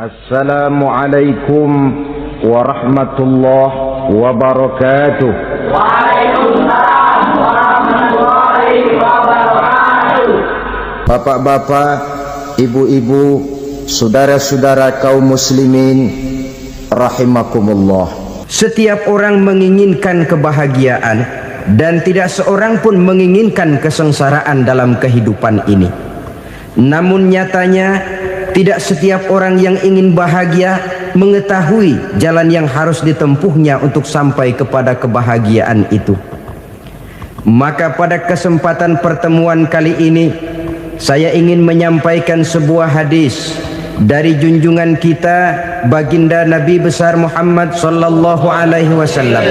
Assalamualaikum warahmatullahi wabarakatuh. Waalaikumsalam warahmatullahi wabarakatuh. Bapak-bapak, ibu-ibu, saudara-saudara kaum muslimin rahimakumullah. Setiap orang menginginkan kebahagiaan dan tidak seorang pun menginginkan kesengsaraan dalam kehidupan ini. Namun nyatanya tidak setiap orang yang ingin bahagia mengetahui jalan yang harus ditempuhnya untuk sampai kepada kebahagiaan itu. Maka pada kesempatan pertemuan kali ini saya ingin menyampaikan sebuah hadis dari junjungan kita baginda Nabi besar Muhammad sallallahu alaihi wasallam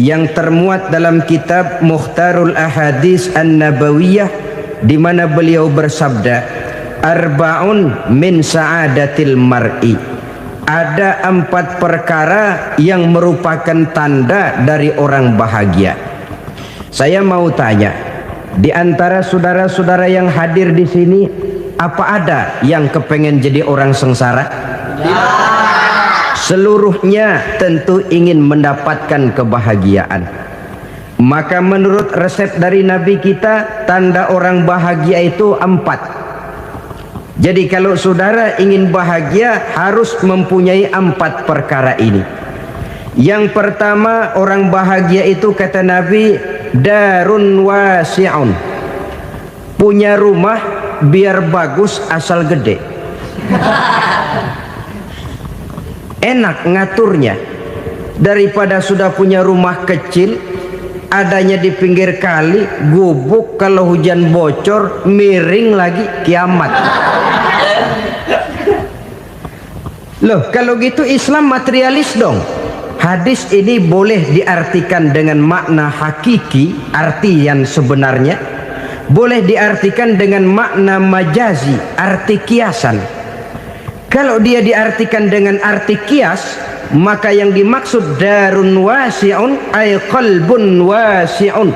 yang termuat dalam kitab Mukhtarul Ahadits An-Nabawiyah, di mana beliau bersabda, Arba'un min sa'adatil mar'i. Ada 4 perkara yang merupakan tanda dari orang bahagia. Saya mau tanya, di antara saudara-saudara yang hadir di sini, apa ada yang kepengen jadi orang sengsara? Ya. Seluruhnya tentu ingin mendapatkan kebahagiaan. Maka menurut resep dari Nabi kita, tanda orang bahagia itu 4. Jadi kalau saudara ingin bahagia harus mempunyai 4 perkara ini. Yang pertama, orang bahagia itu kata Nabi, darun wasi'un. Punya rumah biar bagus asal gede. Enak ngaturnya. Daripada sudah punya rumah kecil, adanya di pinggir kali, gubuk, kalau hujan bocor, miring lagi, kiamat. Loh, kalau gitu Islam materialis dong. Hadis ini boleh diartikan dengan makna hakiki, arti yang sebenarnya. Boleh diartikan dengan makna majazi, arti kiasan. Kalau dia diartikan dengan arti kias, maka yang dimaksud darun wasi'un ay qalbun wasi'un.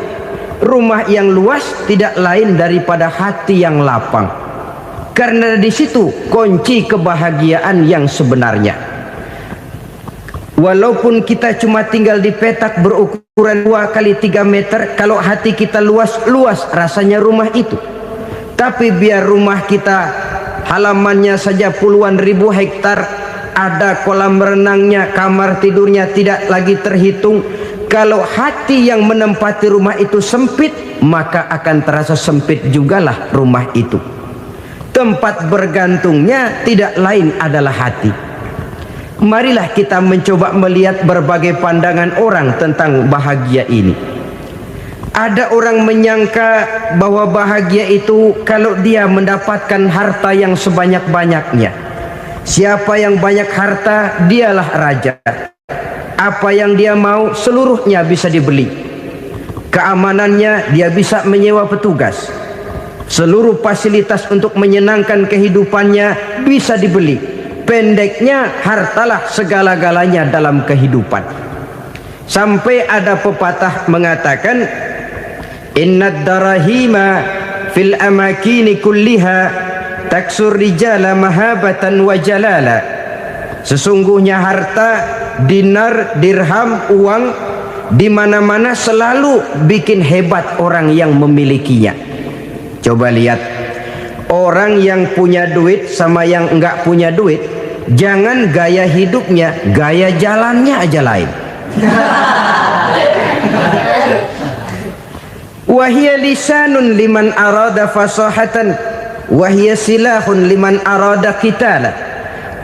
Rumah yang luas tidak lain daripada hati yang lapang. Karena di situ kunci kebahagiaan yang sebenarnya. Walaupun kita cuma tinggal di petak berukuran 2 kali 3 meter, kalau hati kita luas-luas rasanya rumah itu. Tapi biar rumah kita halamannya saja puluhan ribu hektar, ada kolam renangnya, kamar tidurnya tidak lagi terhitung. Kalau hati yang menempati rumah itu sempit, maka akan terasa sempit jugalah rumah itu. Tempat bergantungnya tidak lain adalah hati. Marilah kita mencoba melihat berbagai pandangan orang tentang bahagia ini. Ada orang menyangka bahwa bahagia itu kalau dia mendapatkan harta yang sebanyak-banyaknya. Siapa yang banyak harta, dialah raja. Apa yang dia mau, seluruhnya bisa dibeli. Keamanannya, dia bisa menyewa petugas. Seluruh fasilitas untuk menyenangkan kehidupannya bisa dibeli. Pendeknya, hartalah segala-galanya dalam kehidupan. Sampai ada pepatah mengatakan, innad darahima fil amakini kulliha taksur rijala mahabatan wa jalala. Sesungguhnya harta, dinar, dirham, uang di mana-mana selalu bikin hebat orang yang memilikinya. Coba lihat, orang yang punya duit sama yang enggak punya duit, jangan gaya hidupnya, gaya jalannya aja lain. Wahia lisanun liman arada fasahatan, wahia silahun liman arada qitala.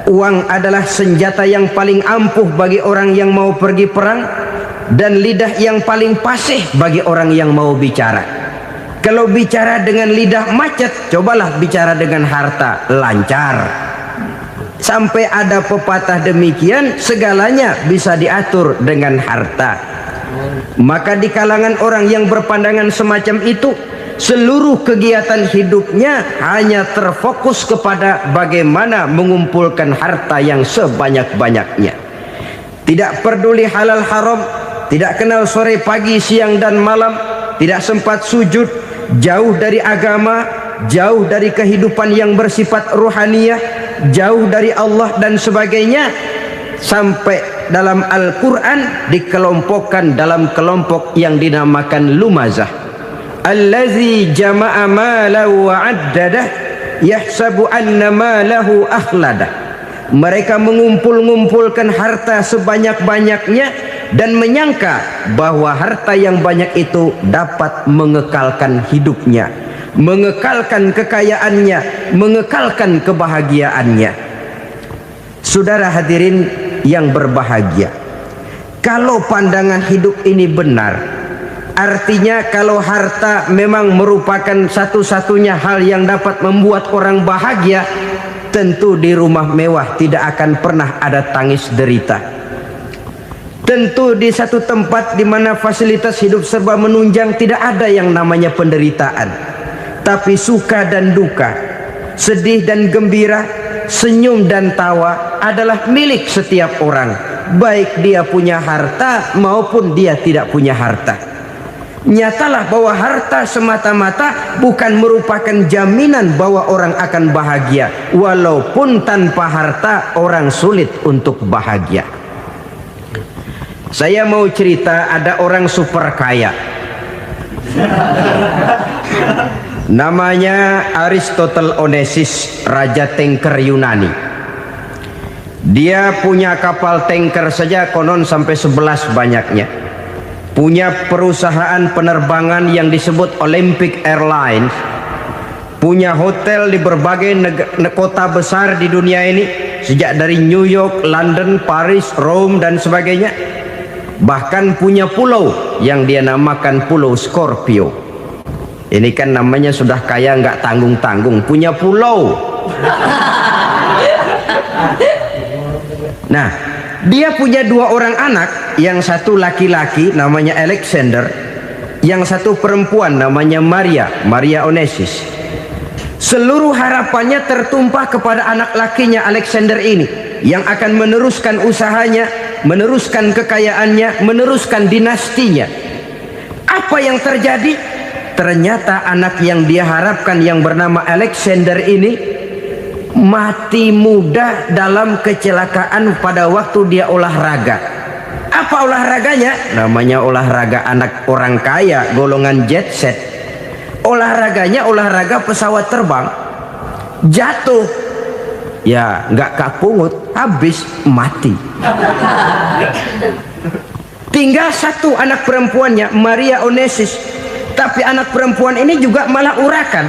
Uang adalah senjata yang paling ampuh bagi orang yang mau pergi perang, dan lidah yang paling fasih bagi orang yang mau bicara. Kalau bicara dengan lidah macet, cobalah bicara dengan harta, lancar. Sampai ada pepatah demikian, segalanya bisa diatur dengan harta. Maka di kalangan orang yang berpandangan semacam itu, seluruh kegiatan hidupnya hanya terfokus kepada bagaimana mengumpulkan harta yang sebanyak-banyaknya. Tidak peduli halal haram, tidak kenal sore pagi siang dan malam, tidak sempat sujud, jauh dari agama, jauh dari kehidupan yang bersifat ruhaniyah, jauh dari Allah dan sebagainya, sampai dalam Al-Quran dikelompokkan dalam kelompok yang dinamakan lumazah. Allazi jama'a malahu wa addadah yahsabu anna malahu akhladah. Mereka mengumpul-ngumpulkan harta sebanyak-banyaknya dan menyangka bahwa harta yang banyak itu dapat mengekalkan hidupnya, mengekalkan kekayaannya, mengekalkan kebahagiaannya. Saudara hadirin yang berbahagia, kalau pandangan hidup ini benar, artinya kalau harta memang merupakan satu-satunya hal yang dapat membuat orang bahagia, tentu di rumah mewah tidak akan pernah ada tangis derita. Tentu di satu tempat di mana fasilitas hidup serba menunjang tidak ada yang namanya penderitaan. Tapi suka dan duka, sedih dan gembira, senyum dan tawa adalah milik setiap orang, baik dia punya harta maupun dia tidak punya harta. Nyatalah bahwa harta semata-mata bukan merupakan jaminan bahwa orang akan bahagia, walaupun tanpa harta orang sulit untuk bahagia. Saya mau cerita, ada orang super kaya, namanya Aristotle Onesimus, raja tanker Yunani. Dia punya kapal tanker saja konon sampai 11 banyaknya. Punya perusahaan penerbangan yang disebut Olympic Airlines. Punya hotel di berbagai kota besar di dunia ini, sejak dari New York, London, Paris, Rome dan sebagainya. Bahkan punya pulau yang dia namakan Pulau Scorpio. Ini kan namanya sudah kaya nggak tanggung-tanggung, punya pulau. Nah, dia punya 2 orang anak, yang satu laki-laki namanya Alexander, yang satu perempuan namanya Maria Onesimus. Seluruh harapannya tertumpah kepada anak lakinya Alexander ini, yang akan meneruskan usahanya, meneruskan kekayaannya, meneruskan dinastinya. Apa yang terjadi? Ternyata anak yang dia harapkan yang bernama Alexander ini mati muda dalam kecelakaan pada waktu dia olahraga. Apa olahraganya? Namanya olahraga anak orang kaya, golongan jet set. Olahraganya olahraga pesawat terbang. Jatuh, ya nggak kapungut, habis mati. Tinggal satu anak perempuannya, Maria Onesimus. Tapi anak perempuan ini juga malah urakan.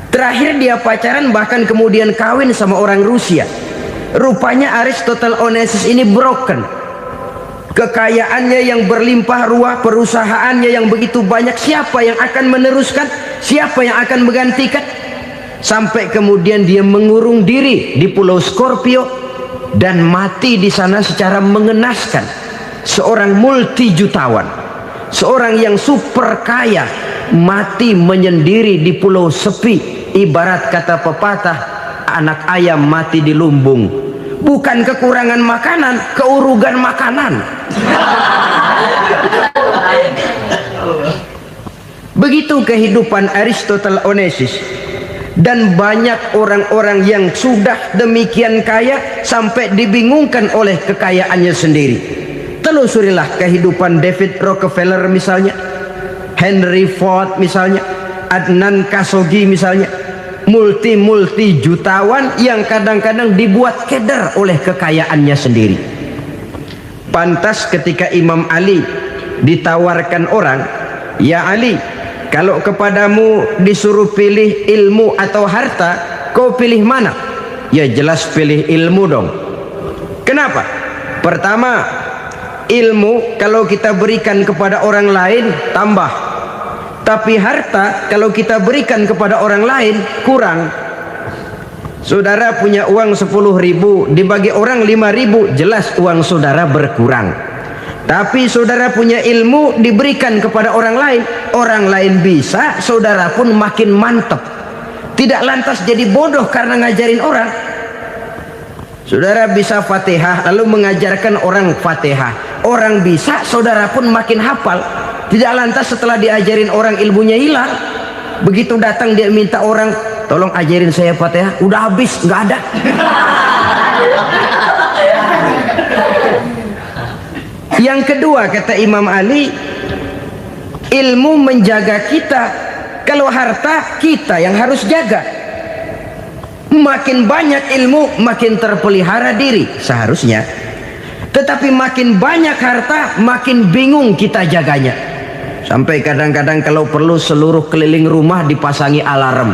Terakhir dia pacaran, bahkan kemudian kawin sama orang Rusia. Rupanya Aristotle Onesimus ini broken. Kekayaannya yang berlimpah ruah, perusahaannya yang begitu banyak, siapa yang akan meneruskan? Siapa yang akan menggantikan? Sampai kemudian dia mengurung diri di Pulau Scorpio dan mati di sana secara mengenaskan. Seorang multi jutawan, seorang yang super kaya, mati menyendiri di pulau sepi. Ibarat kata pepatah, anak ayam mati di lumbung. Bukan kekurangan makanan, keurugan makanan. Begitu kehidupan Aristotle Onesimus. Dan banyak orang-orang yang sudah demikian kaya sampai dibingungkan oleh kekayaannya sendiri. Telusurilah kehidupan David Rockefeller misalnya, Henry Ford misalnya, Adnan Khashoggi misalnya. Multi jutawan yang kadang-kadang dibuat keder oleh kekayaannya sendiri. Pantas ketika Imam Ali ditawarkan orang, "Ya Ali, kalau kepadamu disuruh pilih ilmu atau harta, kau pilih mana?" Ya jelas pilih ilmu dong. Kenapa? Pertama, ilmu kalau kita berikan kepada orang lain tambah. Tapi harta kalau kita berikan kepada orang lain kurang. Saudara punya uang 10.000, dibagi orang 5.000, jelas uang saudara berkurang. Tapi saudara punya ilmu, diberikan kepada orang lain bisa, saudara pun makin mantap. Tidak lantas jadi bodoh karena ngajarin orang. Saudara bisa Fatihah lalu mengajarkan orang Fatihah, orang bisa, saudara pun makin hafal. Tidak lantas setelah diajarin orang ilmunya hilang. Begitu datang dia minta orang tolong ajarin saya Fatihah. Udah habis, nggak ada. Yang kedua kata Imam Ali, ilmu menjaga kita. Kalau harta, kita yang harus jaga. Makin banyak ilmu, makin terpelihara diri seharusnya. Tetapi makin banyak harta, makin bingung kita jaganya. Sampai kadang-kadang kalau perlu seluruh keliling rumah dipasangi alarm.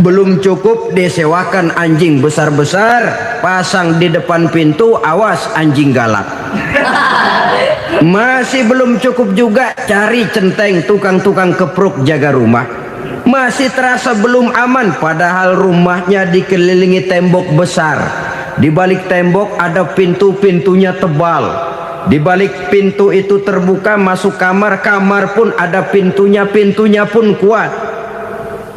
Belum cukup disewakan anjing besar-besar, pasang di depan pintu, awas anjing galak. Masih belum cukup juga, cari centeng tukang-tukang kepruk jaga rumah. Masih terasa belum aman, padahal rumahnya dikelilingi tembok besar. Di balik tembok ada pintu-pintunya tebal. Di balik pintu itu terbuka masuk kamar, kamar pun ada pintunya, pintunya pun kuat.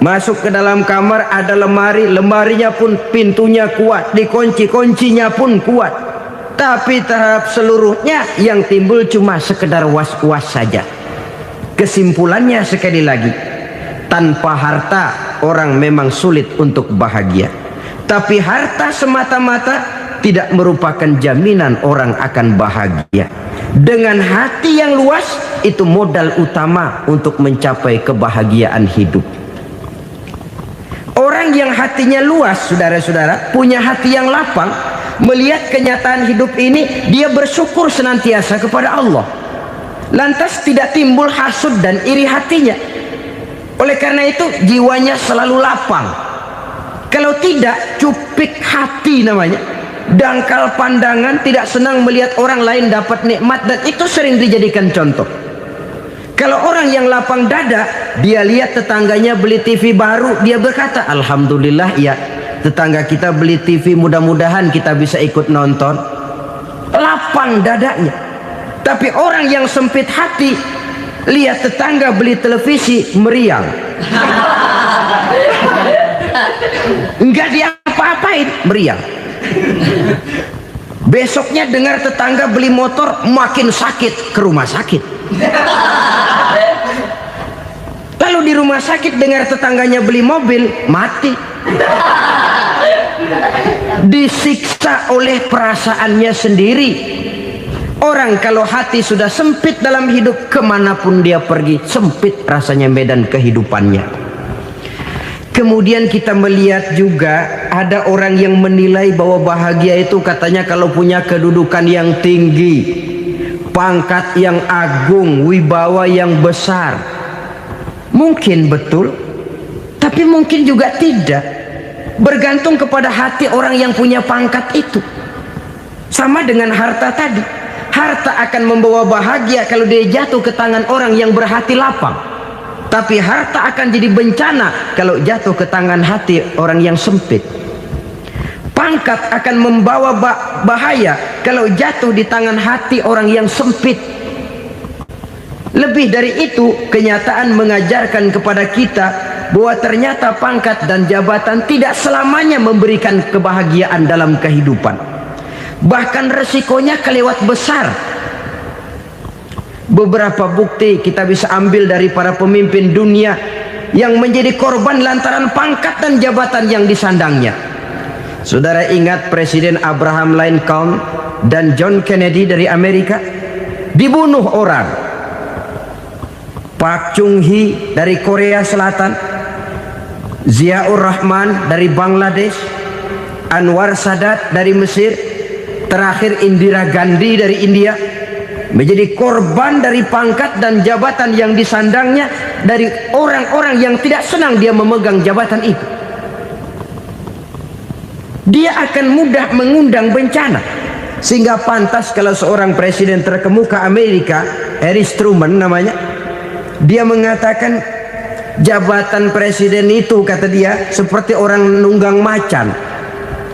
Masuk ke dalam kamar ada lemari, lemarinya pun pintunya kuat, dikunci, kuncinya pun kuat. Tapi terhadap seluruhnya yang timbul cuma sekedar was-was saja. Kesimpulannya sekali lagi, tanpa harta orang memang sulit untuk bahagia. Tapi harta semata-mata tidak merupakan jaminan orang akan bahagia. Dengan hati yang luas, itu modal utama untuk mencapai kebahagiaan hidup. Orang yang hatinya luas, saudara-saudara, punya hati yang lapang, melihat kenyataan hidup ini, dia bersyukur senantiasa kepada Allah. Lantas tidak timbul hasud dan iri hatinya. Oleh karena itu jiwanya selalu lapang. Kalau tidak, cupik hati namanya, dangkal pandangan, tidak senang melihat orang lain dapat nikmat, dan itu sering dijadikan contoh. Kalau orang yang lapang dada, dia lihat tetangganya beli TV baru, dia berkata, alhamdulillah ya, tetangga kita beli TV, mudah-mudahan kita bisa ikut nonton. Lapang dadanya. Tapi orang yang sempit hati, lihat tetangga beli televisi, meriang. Enggak diapa-apain, meriang. Besoknya dengar tetangga beli motor, makin sakit, ke rumah sakit. Lalu di rumah sakit dengar tetangganya beli mobil, mati. Disiksa oleh perasaannya sendiri. Orang kalau hati sudah sempit dalam hidup, kemanapun dia pergi, sempit rasanya medan kehidupannya. Kemudian kita melihat juga ada orang yang menilai bahwa bahagia itu katanya kalau punya kedudukan yang tinggi, pangkat yang agung, wibawa yang besar. Mungkin betul, tapi mungkin juga tidak. Bergantung kepada hati orang yang punya pangkat itu. Sama dengan harta tadi. Harta akan membawa bahagia kalau dia jatuh ke tangan orang yang berhati lapang. Tapi harta akan jadi bencana kalau jatuh ke tangan hati orang yang sempit. Pangkat akan membawa bahaya kalau jatuh di tangan hati orang yang sempit. Lebih dari itu, kenyataan mengajarkan kepada kita bahwa ternyata pangkat dan jabatan tidak selamanya memberikan kebahagiaan dalam kehidupan. Bahkan resikonya kelewat besar. Beberapa bukti kita bisa ambil dari para pemimpin dunia yang menjadi korban lantaran pangkat dan jabatan yang disandangnya. Saudara ingat Presiden Abraham Lincoln dan John Kennedy dari Amerika? Dibunuh orang. Park Chung-hee dari Korea Selatan, Ziaur Rahman dari Bangladesh, Anwar Sadat dari Mesir, terakhir Indira Gandhi dari India, menjadi korban dari pangkat dan jabatan yang disandangnya dari orang-orang yang tidak senang dia memegang jabatan itu. Dia akan mudah mengundang bencana. Sehingga pantas kalau seorang presiden terkemuka Amerika, Harry Truman namanya, dia mengatakan jabatan presiden itu, kata dia, seperti orang nunggang macan,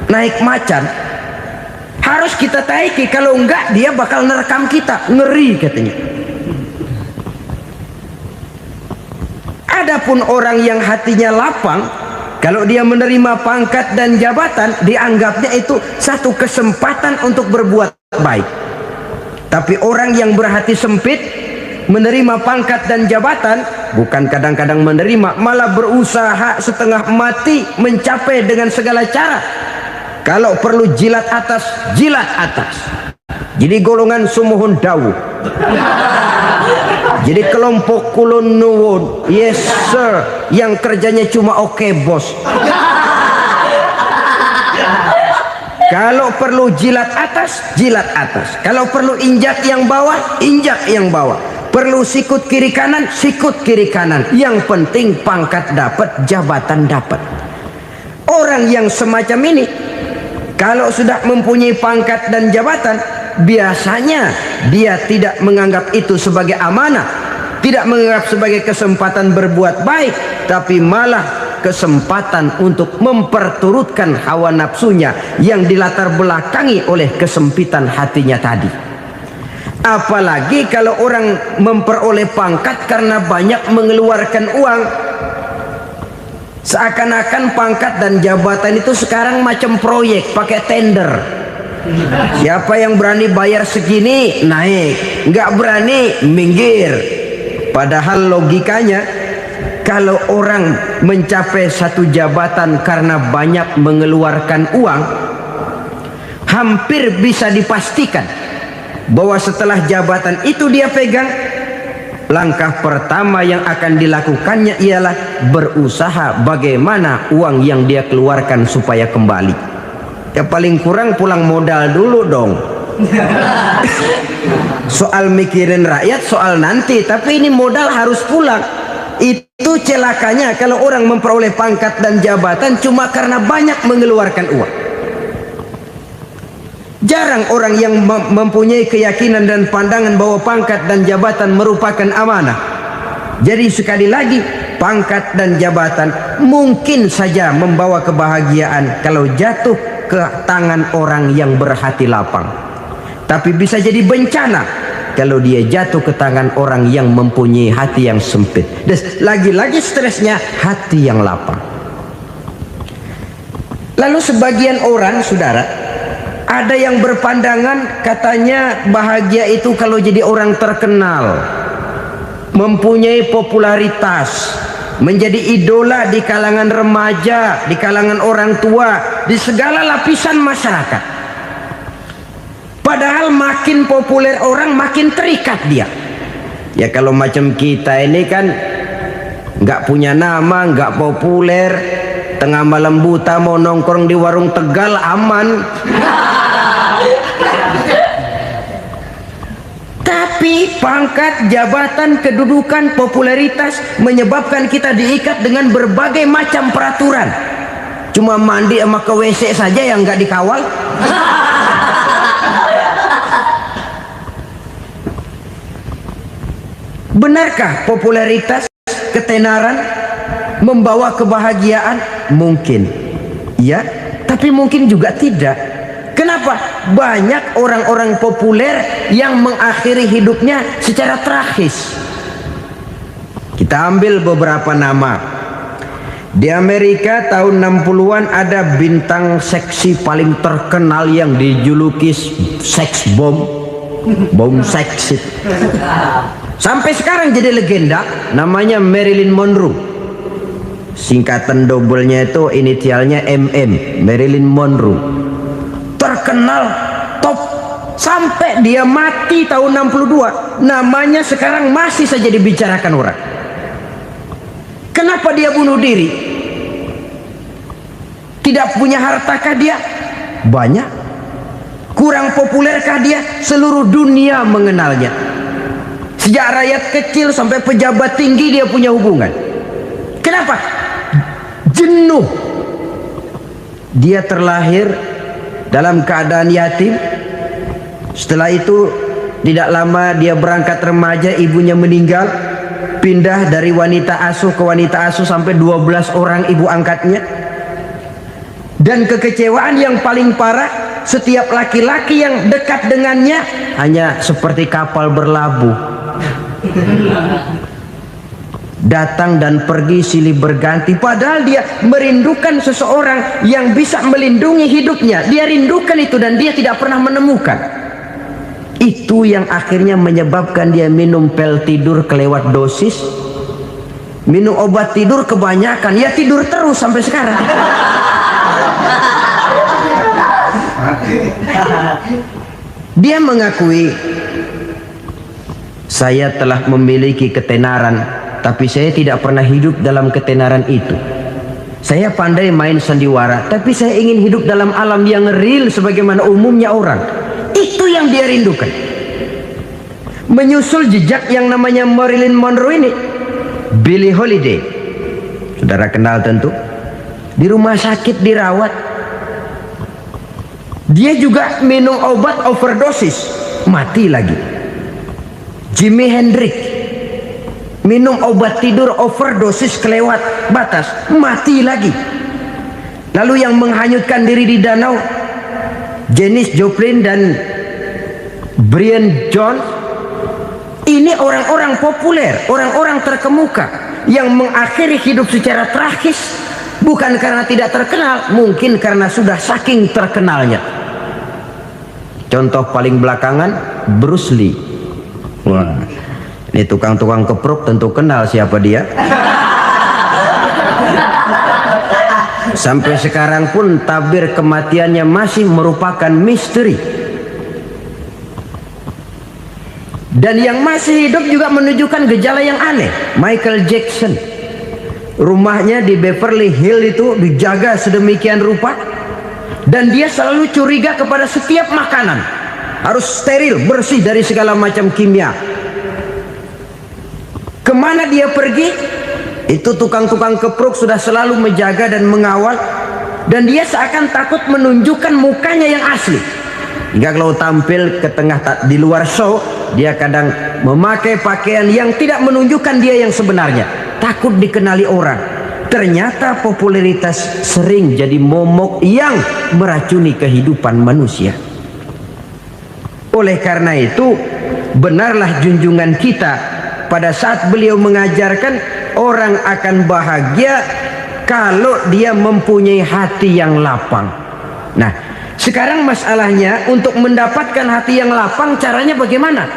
naik macan. Harus kita taiki, kalau enggak dia bakal nerekam kita, ngeri katanya. Adapun orang yang hatinya lapang, kalau dia menerima pangkat dan jabatan, dianggapnya itu satu kesempatan untuk berbuat baik. Tapi orang yang berhati sempit, menerima pangkat dan jabatan, bukan kadang-kadang menerima, malah berusaha setengah mati mencapai dengan segala cara. Kalau perlu jilat atas, jilat atas. Jadi golongan sumuhun dawu. Jadi kelompok kulon nuwun, yes sir, yang kerjanya cuma oke bos. Kalau perlu jilat atas, jilat atas. Kalau perlu injak yang bawah, injak yang bawah. Perlu sikut kiri kanan, sikut kiri kanan. Yang penting pangkat dapat, jabatan dapat. Orang yang semacam ini, kalau sudah mempunyai pangkat dan jabatan, biasanya dia tidak menganggap itu sebagai amanah, tidak menganggap sebagai kesempatan berbuat baik, tapi malah kesempatan untuk memperturutkan hawa nafsunya yang dilatar belakangi oleh kesempitan hatinya tadi. Apalagi kalau orang memperoleh pangkat karena banyak mengeluarkan uang. Seakan-akan pangkat dan jabatan itu sekarang macam proyek, pakai tender. Siapa yang berani bayar segini naik, nggak berani minggir. Padahal logikanya, kalau orang mencapai satu jabatan karena banyak mengeluarkan uang, hampir bisa dipastikan bahwa setelah jabatan itu dia pegang, langkah pertama yang akan dilakukannya ialah berusaha bagaimana uang yang dia keluarkan supaya kembali. Ya paling kurang pulang modal dulu dong. Soal mikirin rakyat soal nanti, tapi ini modal harus pulang. Itu celakanya kalau orang memperoleh pangkat dan jabatan cuma karena banyak mengeluarkan uang. Jarang orang yang mempunyai keyakinan dan pandangan bahwa pangkat dan jabatan merupakan amanah. Jadi sekali lagi, pangkat dan jabatan mungkin saja membawa kebahagiaan kalau jatuh ke tangan orang yang berhati lapang. Tapi bisa jadi bencana kalau dia jatuh ke tangan orang yang mempunyai hati yang sempit. Dan lagi-lagi stresnya hati yang lapang. Lalu sebagian orang, saudara, ada yang berpandangan katanya bahagia itu kalau jadi orang terkenal, mempunyai popularitas, menjadi idola di kalangan remaja, di kalangan orang tua, di segala lapisan masyarakat. Padahal makin populer orang makin terikat dia. Ya kalau macam kita ini kan nggak punya nama, nggak populer, tengah malam buta mau nongkrong di warung Tegal aman. Tapi pangkat, jabatan, kedudukan, popularitas menyebabkan kita diikat dengan berbagai macam peraturan. Cuma mandi sama ke WC saja yang nggak dikawal. Benarkah popularitas, ketenaran membawa kebahagiaan? Mungkin, ya, tapi mungkin juga tidak. Kenapa? Banyak orang-orang populer yang mengakhiri hidupnya secara tragis. Kita ambil beberapa nama. Di Amerika tahun 60-an ada bintang seksi paling terkenal yang dijuluki seks bom, bom seksi. Sampai sekarang jadi legenda, namanya Marilyn Monroe. Singkatan doublenya itu inisialnya MM, Marilyn Monroe. Terkenal top sampai dia mati tahun 62, namanya sekarang masih saja dibicarakan orang. Kenapa dia bunuh diri? Tidak punya hartakah dia? Banyak. Kurang populerkah dia? Seluruh dunia mengenalnya. Sejak rakyat kecil sampai pejabat tinggi dia punya hubungan. Kenapa? Jenuh. Dia terlahir dalam keadaan yatim. Setelah itu tidak lama dia berangkat remaja, ibunya meninggal. Pindah dari wanita asuh ke wanita asuh sampai 12 orang ibu angkatnya. Dan kekecewaan yang paling parah, setiap laki-laki yang dekat dengannya hanya seperti kapal berlabuh. Datang dan pergi silih berganti, padahal dia merindukan seseorang yang bisa melindungi hidupnya. Dia rindukan itu dan dia tidak pernah menemukan. Itu yang akhirnya menyebabkan dia minum pil tidur kelewat dosis, minum obat tidur kebanyakan, ya tidur terus sampai sekarang. Dia mengakui, saya telah memiliki ketenaran, tapi saya tidak pernah hidup dalam ketenaran itu. Saya pandai main sandiwara, tapi saya ingin hidup dalam alam yang real sebagaimana umumnya orang. Itu yang dia rindukan. Menyusul jejak yang namanya Marilyn Monroe ini, Billie Holiday, saudara kenal tentu, di rumah sakit dirawat. Dia juga minum obat overdosis, mati lagi. Jimi Hendrix minum obat tidur overdosis kelewat batas, mati lagi. Lalu yang menghanyutkan diri di danau, Janis Joplin dan Brian Jones. Ini orang-orang populer, orang-orang terkemuka yang mengakhiri hidup secara tragis, bukan karena tidak terkenal, mungkin karena sudah saking terkenalnya. Contoh paling belakangan, Bruce Lee. Wah, ini tukang-tukang keprok tentu kenal siapa dia. Sampai sekarang pun tabir kematiannya masih merupakan misteri. Dan yang masih hidup juga menunjukkan gejala yang aneh. Michael Jackson, rumahnya di Beverly Hills itu dijaga sedemikian rupa, dan dia selalu curiga kepada setiap makanan harus steril, bersih dari segala macam kimia. Kemana dia pergi, itu tukang-tukang keprok sudah selalu menjaga dan mengawal, dan dia seakan takut menunjukkan mukanya yang asli. Hingga kalau tampil ke tengah di luar show, dia kadang memakai pakaian yang tidak menunjukkan dia yang sebenarnya, takut dikenali orang. Ternyata popularitas sering jadi momok yang meracuni kehidupan manusia. Oleh karena itu, benarlah junjungan kita pada saat beliau mengajarkan orang akan bahagia kalau dia mempunyai hati yang lapang. Nah, sekarang masalahnya untuk mendapatkan hati yang lapang, caranya bagaimana?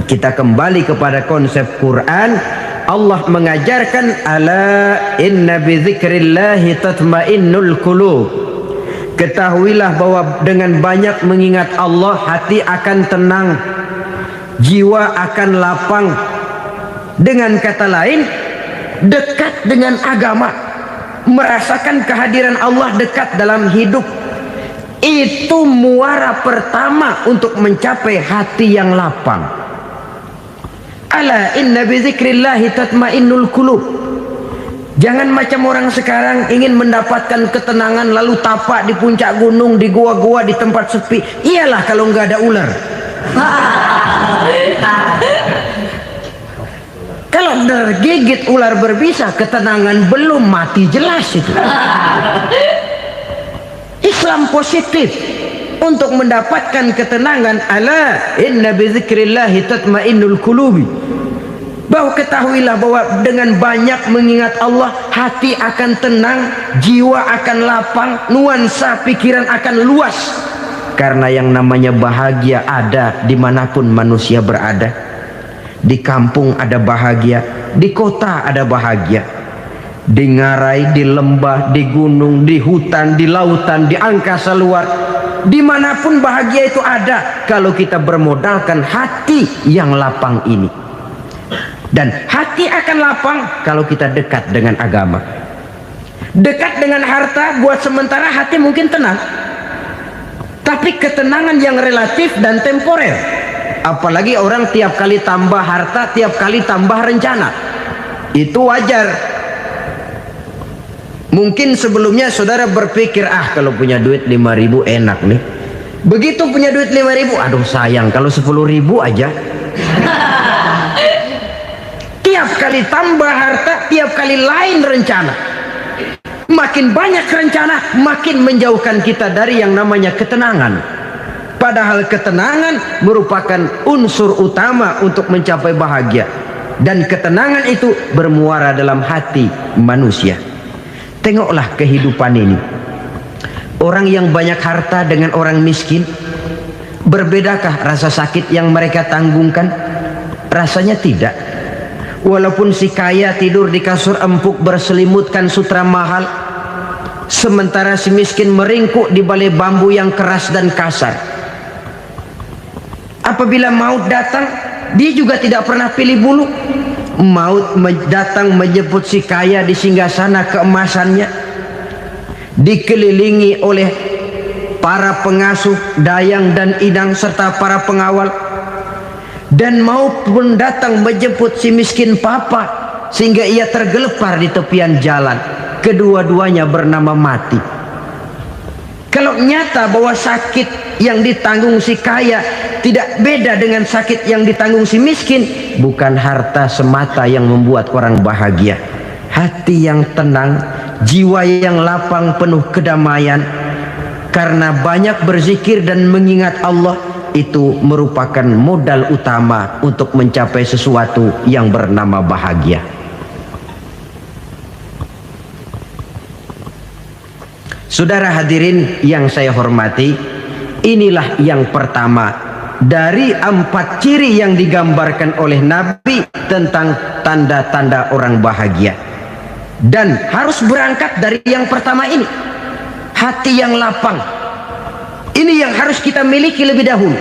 Kita kembali kepada konsep Quran. Allah mengajarkan, ala inna bidzikrillahi tatmainnul qulub. Ketahuilah bahwa dengan banyak mengingat Allah, hati akan tenang, jiwa akan lapang. Dengan kata lain, dekat dengan agama, merasakan kehadiran Allah dekat dalam hidup. Itu muara pertama untuk mencapai hati yang lapang. Ala inna bidzikrillahi tatmainnul qulub. Jangan macam orang sekarang ingin mendapatkan ketenangan lalu tapak di puncak gunung, di gua-gua, di tempat sepi. Iyalah kalau nggak ada ular. Kalau tergigit ular berbisa, ketenangan belum, mati jelas itu. Islam positif untuk mendapatkan ketenangan. Ala inna bidzikrillahi tatmainnul qulubi. Bahwa ketahuilah bahwa dengan banyak mengingat Allah, hati akan tenang, jiwa akan lapang, nuansa pikiran akan luas. Karena yang namanya bahagia ada dimanapun manusia berada. Di kampung ada bahagia, di kota ada bahagia, di ngarai, di lembah, di gunung, di hutan, di lautan, di angkasa luar, dimanapun bahagia itu ada kalau kita bermodalkan hati yang lapang ini. Dan hati akan lapang kalau kita dekat dengan agama. Dekat dengan harta buat sementara hati mungkin tenang, tapi ketenangan yang relatif dan temporer. Apalagi orang tiap kali tambah harta, tiap kali tambah rencana. Itu wajar. Mungkin sebelumnya saudara berpikir, kalau punya duit 5.000 enak nih. Begitu punya duit 5.000, aduh sayang kalau 10.000 aja. Tiap kali tambah harta, tiap kali lain rencana. Makin banyak rencana, makin menjauhkan kita dari yang namanya ketenangan. Padahal ketenangan merupakan unsur utama untuk mencapai bahagia. Dan ketenangan itu bermuara dalam hati manusia. Tengoklah kehidupan ini. Orang yang banyak harta dengan orang miskin, Berbedakah rasa sakit yang mereka tanggungkan? Rasanya tidak. Walaupun si kaya tidur di kasur empuk berselimutkan sutra mahal, sementara si miskin meringkuk di balai bambu yang keras dan kasar. Apabila maut datang, dia juga tidak pernah pilih bulu. Maut datang menjemput si kaya di singgasana keemasannya, dikelilingi oleh para pengasuh, dayang dan idang serta para pengawal. Dan maupun datang menjemput si miskin papa sehingga ia tergelepar di tepian jalan. Kedua-duanya bernama mati. Kalau nyata bahwa sakit yang ditanggung si kaya tidak beda dengan sakit yang ditanggung si miskin, bukan harta semata yang membuat orang bahagia. Hati yang tenang, jiwa yang lapang penuh kedamaian karena banyak berzikir dan mengingat Allah, itu merupakan modal utama untuk mencapai sesuatu yang bernama bahagia. Saudara hadirin yang saya hormati, inilah yang pertama dari 4 ciri yang digambarkan oleh Nabi tentang tanda-tanda orang bahagia. Dan harus berangkat dari yang pertama ini, hati yang lapang. Ini yang harus kita miliki lebih dahulu.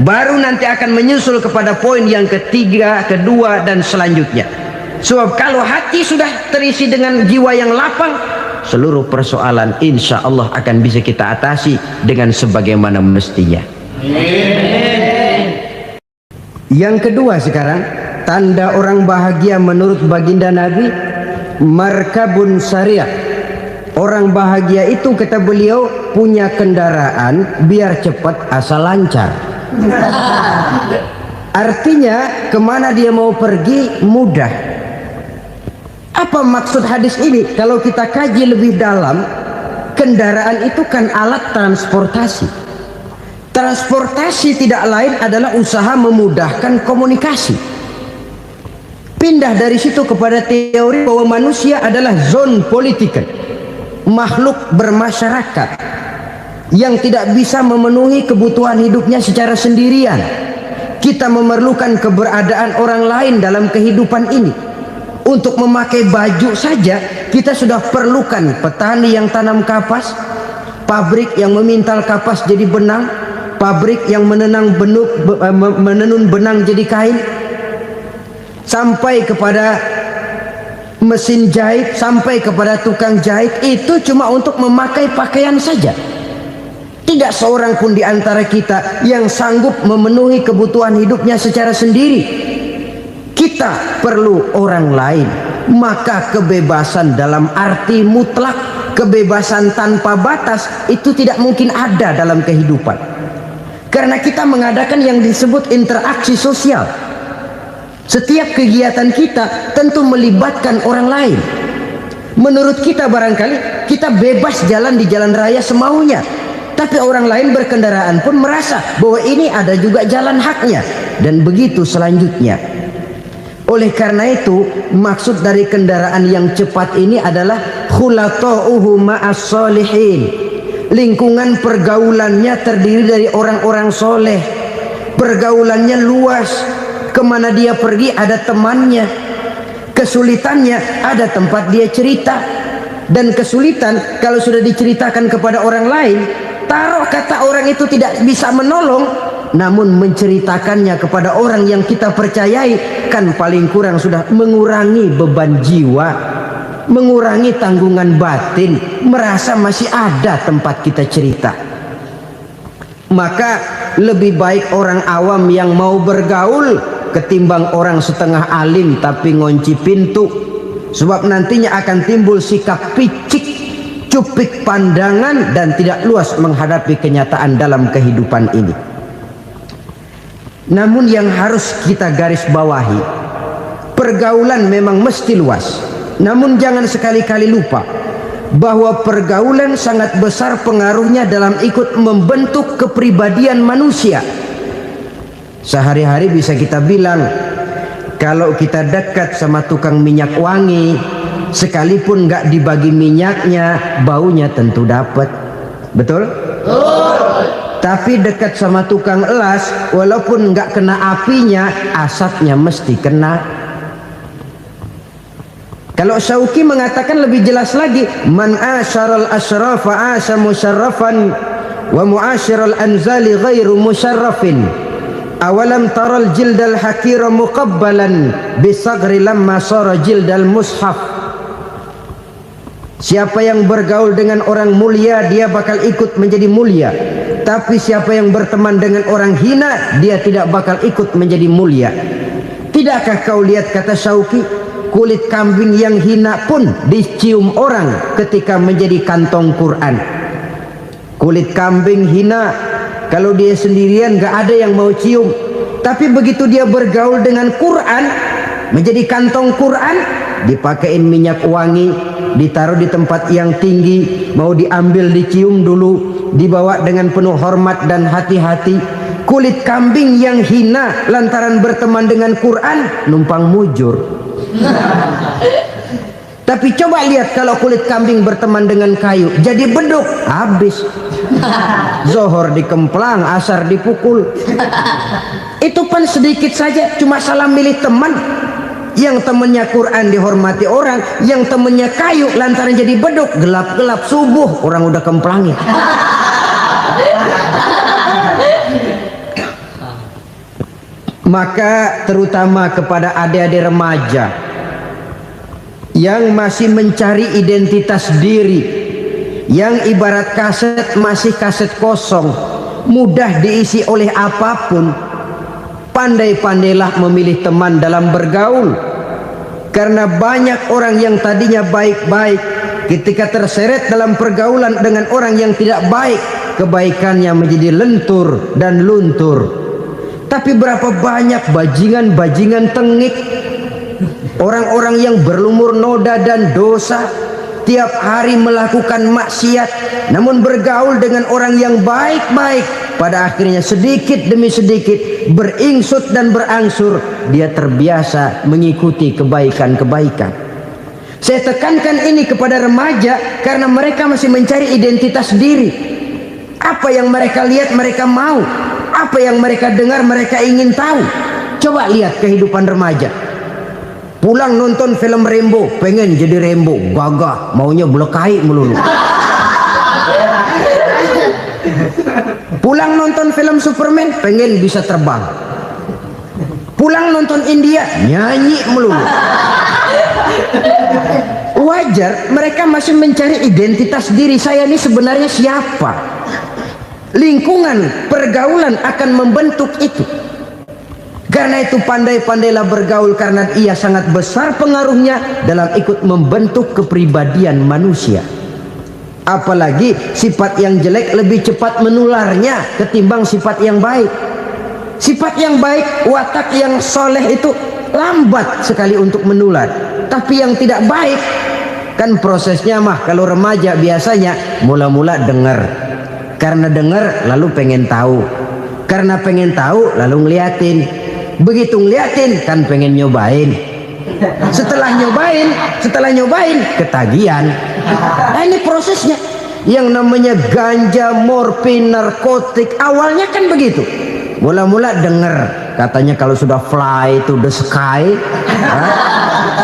Baru nanti akan menyusul kepada poin yang ketiga, kedua, dan selanjutnya. Sebab kalau hati sudah terisi dengan jiwa yang lapang, seluruh persoalan insya Allah akan bisa kita atasi dengan sebagaimana mestinya. Yang kedua sekarang, tanda orang bahagia menurut baginda Nabi, markabun syariah. Orang bahagia itu, kata beliau, punya kendaraan biar cepat asal lancar. Artinya kemana dia mau pergi mudah. Apa maksud hadis ini? Kalau kita kaji lebih dalam, kendaraan itu kan alat transportasi. Transportasi tidak lain adalah usaha memudahkan komunikasi. Pindah dari situ kepada teori bahwa manusia adalah zon political, makhluk bermasyarakat yang tidak bisa memenuhi kebutuhan hidupnya secara sendirian. Kita memerlukan keberadaan orang lain dalam kehidupan ini. Untuk memakai baju saja kita sudah perlukan petani yang tanam kapas, pabrik yang memintal kapas jadi benang, pabrik yang menenun benang jadi kain, sampai kepada mesin jahit, sampai kepada tukang jahit. Itu cuma untuk memakai pakaian saja. Tidak seorang pun di antara kita yang sanggup memenuhi kebutuhan hidupnya secara sendiri. Kita perlu orang lain. Maka kebebasan dalam arti mutlak, kebebasan tanpa batas, itu tidak mungkin ada dalam kehidupan. Karena kita mengadakan yang disebut interaksi sosial. Setiap kegiatan kita tentu melibatkan orang lain. Menurut kita barangkali kita bebas jalan di jalan raya semaunya, tapi orang lain berkendaraan pun merasa bahwa ini ada juga jalan haknya, dan begitu selanjutnya. Oleh karena itu, maksud dari kendaraan yang cepat ini adalah khulata'uhu ma'as solihin. Lingkungan pergaulannya terdiri dari orang-orang soleh. Pergaulannya luas. Kemana dia pergi ada temannya. Kesulitannya ada tempat dia cerita. Dan kesulitan kalau sudah diceritakan kepada orang lain, taruh kata orang itu tidak bisa menolong, namun menceritakannya kepada orang yang kita percayai, kan paling kurang sudah mengurangi beban jiwa, mengurangi tanggungan batin, merasa masih ada tempat kita cerita. Maka lebih baik orang awam yang mau bergaul ketimbang orang setengah alim tapi ngunci pintu. Sebab nantinya akan timbul sikap picik, cupik pandangan, dan tidak luas menghadapi kenyataan dalam kehidupan ini. Namun yang harus kita garis bawahi, pergaulan memang mesti luas. Namun jangan sekali-kali lupa bahwa pergaulan sangat besar pengaruhnya dalam ikut membentuk kepribadian manusia. Sehari-hari bisa kita bilang, kalau kita dekat sama tukang minyak wangi, sekalipun nggak dibagi minyaknya, baunya tentu dapat. Betul? Tapi dekat sama tukang elas, walaupun nggak kena apinya, asapnya mesti kena. Kalau Syauqi mengatakan lebih jelas lagi, man asyaral asrafa asa musyarrafan wa muasyiral anzali ghairu musyarrafin. Awalam taral jildal hakira muqabbalan bisagri lamma sara jildal mushaf. Siapa yang bergaul dengan orang mulia, dia bakal ikut menjadi mulia. Tapi siapa yang berteman dengan orang hina, dia tidak bakal ikut menjadi mulia. Tidakkah kau lihat, kata Syauqi, kulit kambing yang hina pun dicium orang ketika menjadi kantong Quran. Kulit kambing hina, kalau dia sendirian gak ada yang mau cium. Tapi begitu dia bergaul dengan Quran, menjadi kantong Quran, dipakein minyak wangi, ditaruh di tempat yang tinggi, mau diambil dicium dulu, dibawa dengan penuh hormat dan hati-hati. Kulit kambing yang hina lantaran berteman dengan Quran, numpang mujur. Tapi coba lihat kalau kulit kambing berteman dengan kayu, jadi beduk, habis. Zohor dikemplang, asar dipukul. Itu pun sedikit saja, cuma salah milih teman. Yang temennya Quran dihormati orang, yang temennya kayu lantaran jadi beduk, gelap-gelap subuh orang udah kemplangin. Maka terutama kepada adik-adik remaja yang masih mencari identitas diri, yang ibarat kaset masih kaset kosong, mudah diisi oleh apapun, pandai-pandailah memilih teman dalam bergaul. Karena banyak orang yang tadinya baik-baik, ketika terseret dalam pergaulan dengan orang yang tidak baik, kebaikannya menjadi lentur dan luntur. Tapi berapa banyak bajingan-bajingan tengik, orang-orang yang berlumur noda dan dosa, tiap hari melakukan maksiat, namun bergaul dengan orang yang baik-baik, pada akhirnya sedikit demi sedikit beringsut dan berangsur dia terbiasa mengikuti kebaikan-kebaikan. Saya tekankan ini kepada remaja karena mereka masih mencari identitas diri. Apa yang mereka lihat mereka mau, apa yang mereka dengar mereka ingin tahu. Coba lihat kehidupan remaja. Pulang nonton film Rambo, pengen jadi Rambo, gagah, maunya belekai melulu. Pulang nonton film Superman, pengen bisa terbang. Pulang nonton India, nyanyi melulu. Wajar, mereka masih mencari identitas diri. Saya ini sebenarnya siapa? Lingkungan, pergaulan akan membentuk itu. Karena itu pandai-pandailah bergaul, karena ia sangat besar pengaruhnya dalam ikut membentuk kepribadian manusia. Apalagi sifat yang jelek lebih cepat menularnya ketimbang sifat yang baik. Sifat yang baik, watak yang soleh itu lambat sekali untuk menular. Tapi yang tidak baik, kan prosesnya mah kalau remaja biasanya mula-mula dengar. Karena dengar lalu pengen tahu. Karena pengen tahu lalu ngeliatin. Begitu ngeliatin kan pengen nyobain. Setelah nyobain ketagihan. Nah ini prosesnya. Yang namanya ganja, morfin, narkotik awalnya kan begitu. Mula-mula denger katanya kalau sudah fly to the sky,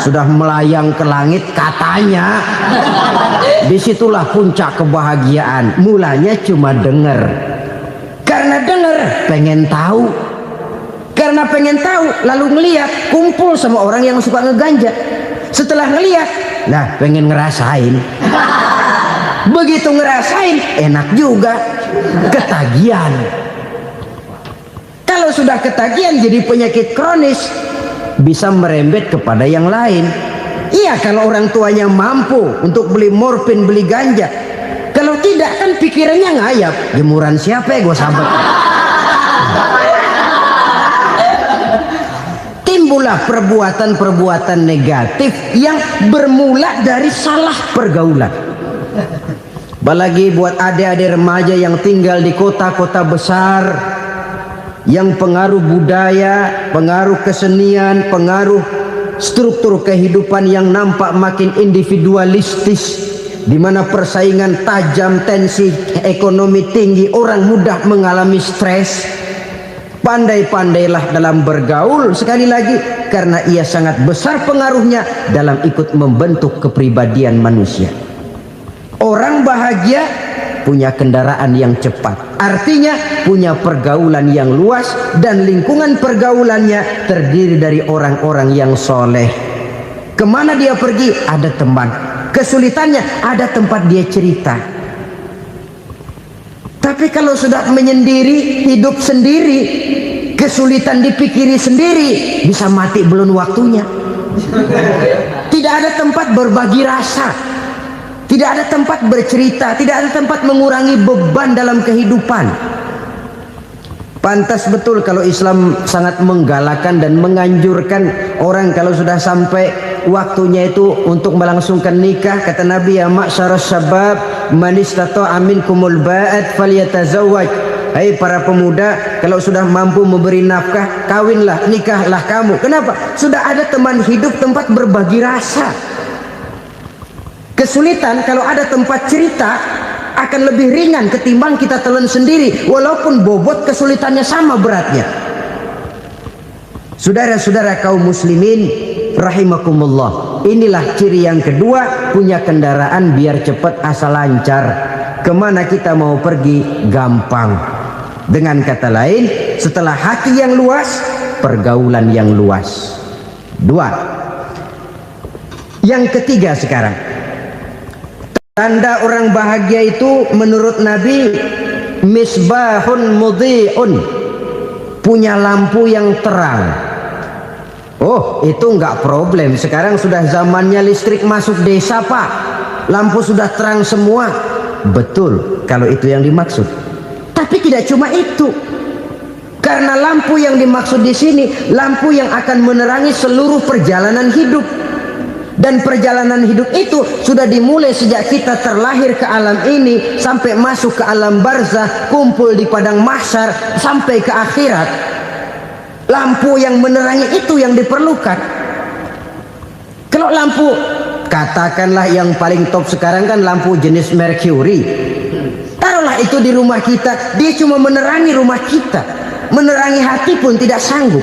sudah melayang ke langit katanya, disitulah puncak kebahagiaan. Mulanya cuma denger. Karena denger pengen tahu. Karena pengen tahu lalu ngeliat, kumpul sama orang yang suka ngeganja. Setelah ngeliat, nah pengen ngerasain. Begitu ngerasain enak juga, ketagihan. Kalau sudah ketagihan jadi penyakit kronis, bisa merembet kepada yang lain. Iya, kalau orang tuanya mampu untuk beli morfin, beli ganja. Kalau tidak kan pikirannya ngayap, jemuran siapa ya gue sahabat. Timbullah perbuatan-perbuatan negatif yang bermula dari salah pergaulan. Apalagi buat adik-adik remaja yang tinggal di kota-kota besar, yang pengaruh budaya, pengaruh kesenian, pengaruh struktur kehidupan yang nampak makin individualistis, di mana persaingan tajam, tensi ekonomi tinggi, orang mudah mengalami stres. Pandai-pandailah dalam bergaul, sekali lagi, karena ia sangat besar pengaruhnya dalam ikut membentuk kepribadian manusia. Orang bahagia punya kendaraan yang cepat, artinya punya pergaulan yang luas, dan lingkungan pergaulannya terdiri dari orang-orang yang soleh. Kemana dia pergi ada teman, kesulitannya ada tempat dia cerita. Tapi kalau sudah menyendiri, hidup sendiri, kesulitan dipikiri sendiri, bisa mati belum waktunya. Tidak ada tempat berbagi rasa, tidak ada tempat bercerita, tidak ada tempat mengurangi beban dalam kehidupan. Pantas betul kalau Islam sangat menggalakkan dan menganjurkan orang kalau sudah sampai waktunya itu untuk melangsungkan nikah. Kata Nabi, ya ma'syaras syabab man istata'a minkumul ba'at falyatazawwaj. Hai para pemuda, kalau sudah mampu memberi nafkah, kawinlah, nikahlah kamu. Kenapa? Sudah ada teman hidup, tempat berbagi rasa. Kesulitan kalau ada tempat cerita akan lebih ringan ketimbang kita telan sendiri, walaupun bobot kesulitannya sama beratnya. Saudara-saudara kaum muslimin rahimakumullah, inilah ciri yang kedua, punya kendaraan biar cepat asal lancar. Kemana kita mau pergi gampang. Dengan kata lain, setelah hati yang luas, pergaulan yang luas. Dua. Yang ketiga sekarang, tanda orang bahagia itu menurut Nabi, misbahun mudhi'un, punya lampu yang terang. Oh, itu enggak problem. Sekarang sudah zamannya listrik masuk desa, Pak. Lampu sudah terang semua. Betul, kalau itu yang dimaksud. Tapi tidak cuma itu. Karena lampu yang dimaksud di sini, lampu yang akan menerangi seluruh perjalanan hidup. Dan perjalanan hidup itu sudah dimulai sejak kita terlahir ke alam ini sampai masuk ke alam barzah, kumpul di padang mahsyar sampai ke akhirat. Lampu yang menerangi itu yang diperlukan. Kalau lampu, katakanlah yang paling top sekarang kan lampu jenis Mercury. Taruhlah itu di rumah kita, dia cuma menerangi rumah kita, menerangi hati pun tidak sanggup.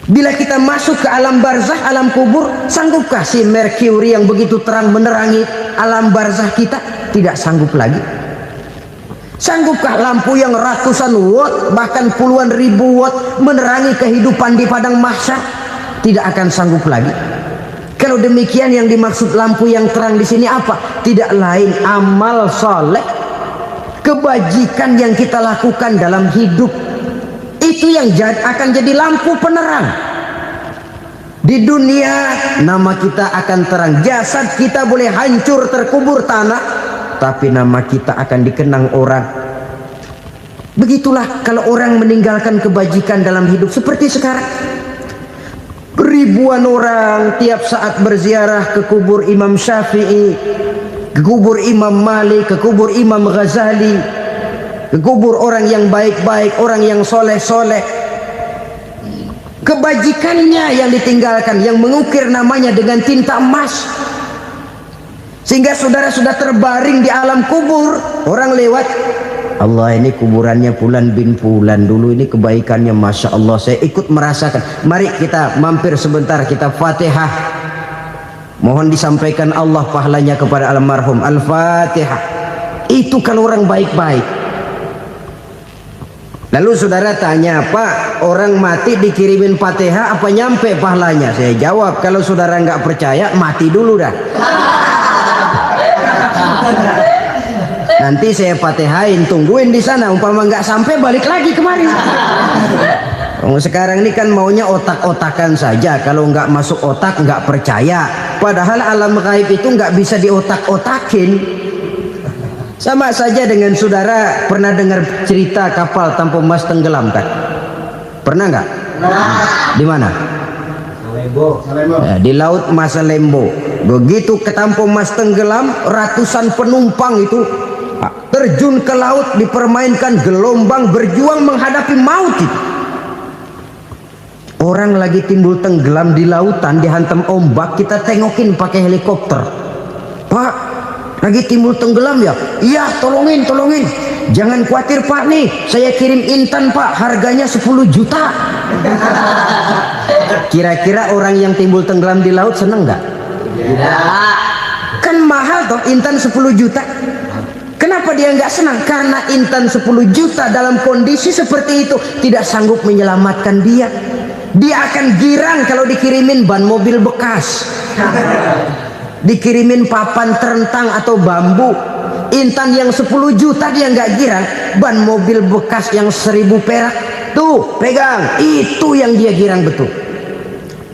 Bila kita masuk ke alam barzah, alam kubur, sanggupkah si Mercury yang begitu terang menerangi alam barzah kita? Tidak sanggup lagi. Sanggupkah lampu yang ratusan watt, bahkan puluhan ribu watt menerangi kehidupan di padang mahsyar? Tidak akan sanggup lagi. Kalau demikian, yang dimaksud lampu yang terang di sini apa? Tidak lain amal soleh, kebajikan yang kita lakukan dalam hidup. Itu yang akan jadi lampu penerang. Di dunia nama kita akan terang, jasad kita boleh hancur terkubur tanah, tapi nama kita akan dikenang orang. Begitulah kalau orang meninggalkan kebajikan dalam hidup seperti sekarang. Ribuan orang tiap saat berziarah ke kubur Imam Syafi'i, ke kubur Imam Malik, ke kubur Imam Ghazali, ke kubur orang yang baik-baik, orang yang soleh-soleh. Kebajikannya yang ditinggalkan, yang mengukir namanya dengan tinta emas, sehingga saudara sudah terbaring di alam kubur. Orang lewat, Allah, ini kuburannya Fulan bin Fulan, dulu ini kebaikannya Masya Allah, saya ikut merasakan. Mari kita mampir sebentar, kita Fatihah, mohon disampaikan Allah pahalanya kepada almarhum. Al-Fatihah. Itu kalau orang baik-baik. Lalu saudara tanya, Pak, orang mati dikirimin Fatihah apa nyampe pahalanya? Saya jawab, kalau saudara nggak percaya, mati dulu dah. Nanti saya Fatihain, tungguin di sana, umpama nggak sampai balik lagi kemari. Sekarang ini kan maunya otak-otakan saja, kalau nggak masuk otak nggak percaya. Padahal alam gaib itu nggak bisa diotak-otakin. Sama saja dengan saudara pernah dengar cerita kapal tanpa emas tenggelam kan? Pernah nggak? Di mana? Ya, di laut Masalembo. Begitu ke tanpa emas tenggelam, ratusan penumpang itu terjun ke laut, dipermainkan gelombang, berjuang menghadapi maut itu. Orang lagi timbul tenggelam di lautan, dihantam ombak, kita tengokin pakai helikopter. Pak, lagi timbul tenggelam ya? Iya, tolongin. Jangan khawatir Pak, nih saya kirim intan Pak, harganya 10 juta. Kira-kira orang yang timbul tenggelam di laut seneng nggak? Tidak. Kan mahal toh intan 10 juta. Kenapa dia nggak senang? Karena intan 10 juta dalam kondisi seperti itu tidak sanggup menyelamatkan dia. Dia akan girang kalau dikirimin ban mobil bekas, dikirimin papan terentang atau bambu. Intan yang 10 juta dia nggak girang, ban mobil bekas yang 1000 perak tuh pegang, itu yang dia girang betul.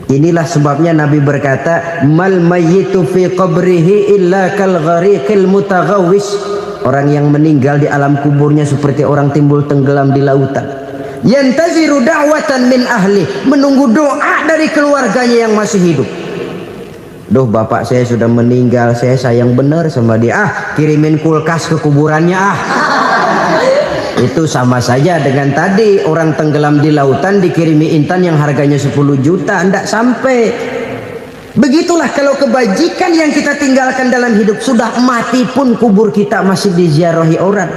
Inilah sebabnya Nabi berkata, mal mayyitu fi qabrihi illa kal ghariqil mutaghawwis. Orang yang meninggal di alam kuburnya seperti orang timbul tenggelam di lautan. Yantaziru da'watan min ahli, menunggu doa dari keluarganya yang masih hidup. Duh, bapak saya sudah meninggal, saya sayang benar sama dia. Kirimin kulkas ke kuburannya Itu sama saja dengan tadi orang tenggelam di lautan dikirimi intan yang harganya 10 juta, tidak sampai. Begitulah kalau kebajikan yang kita tinggalkan dalam hidup, sudah mati pun kubur kita masih diziarahi orang.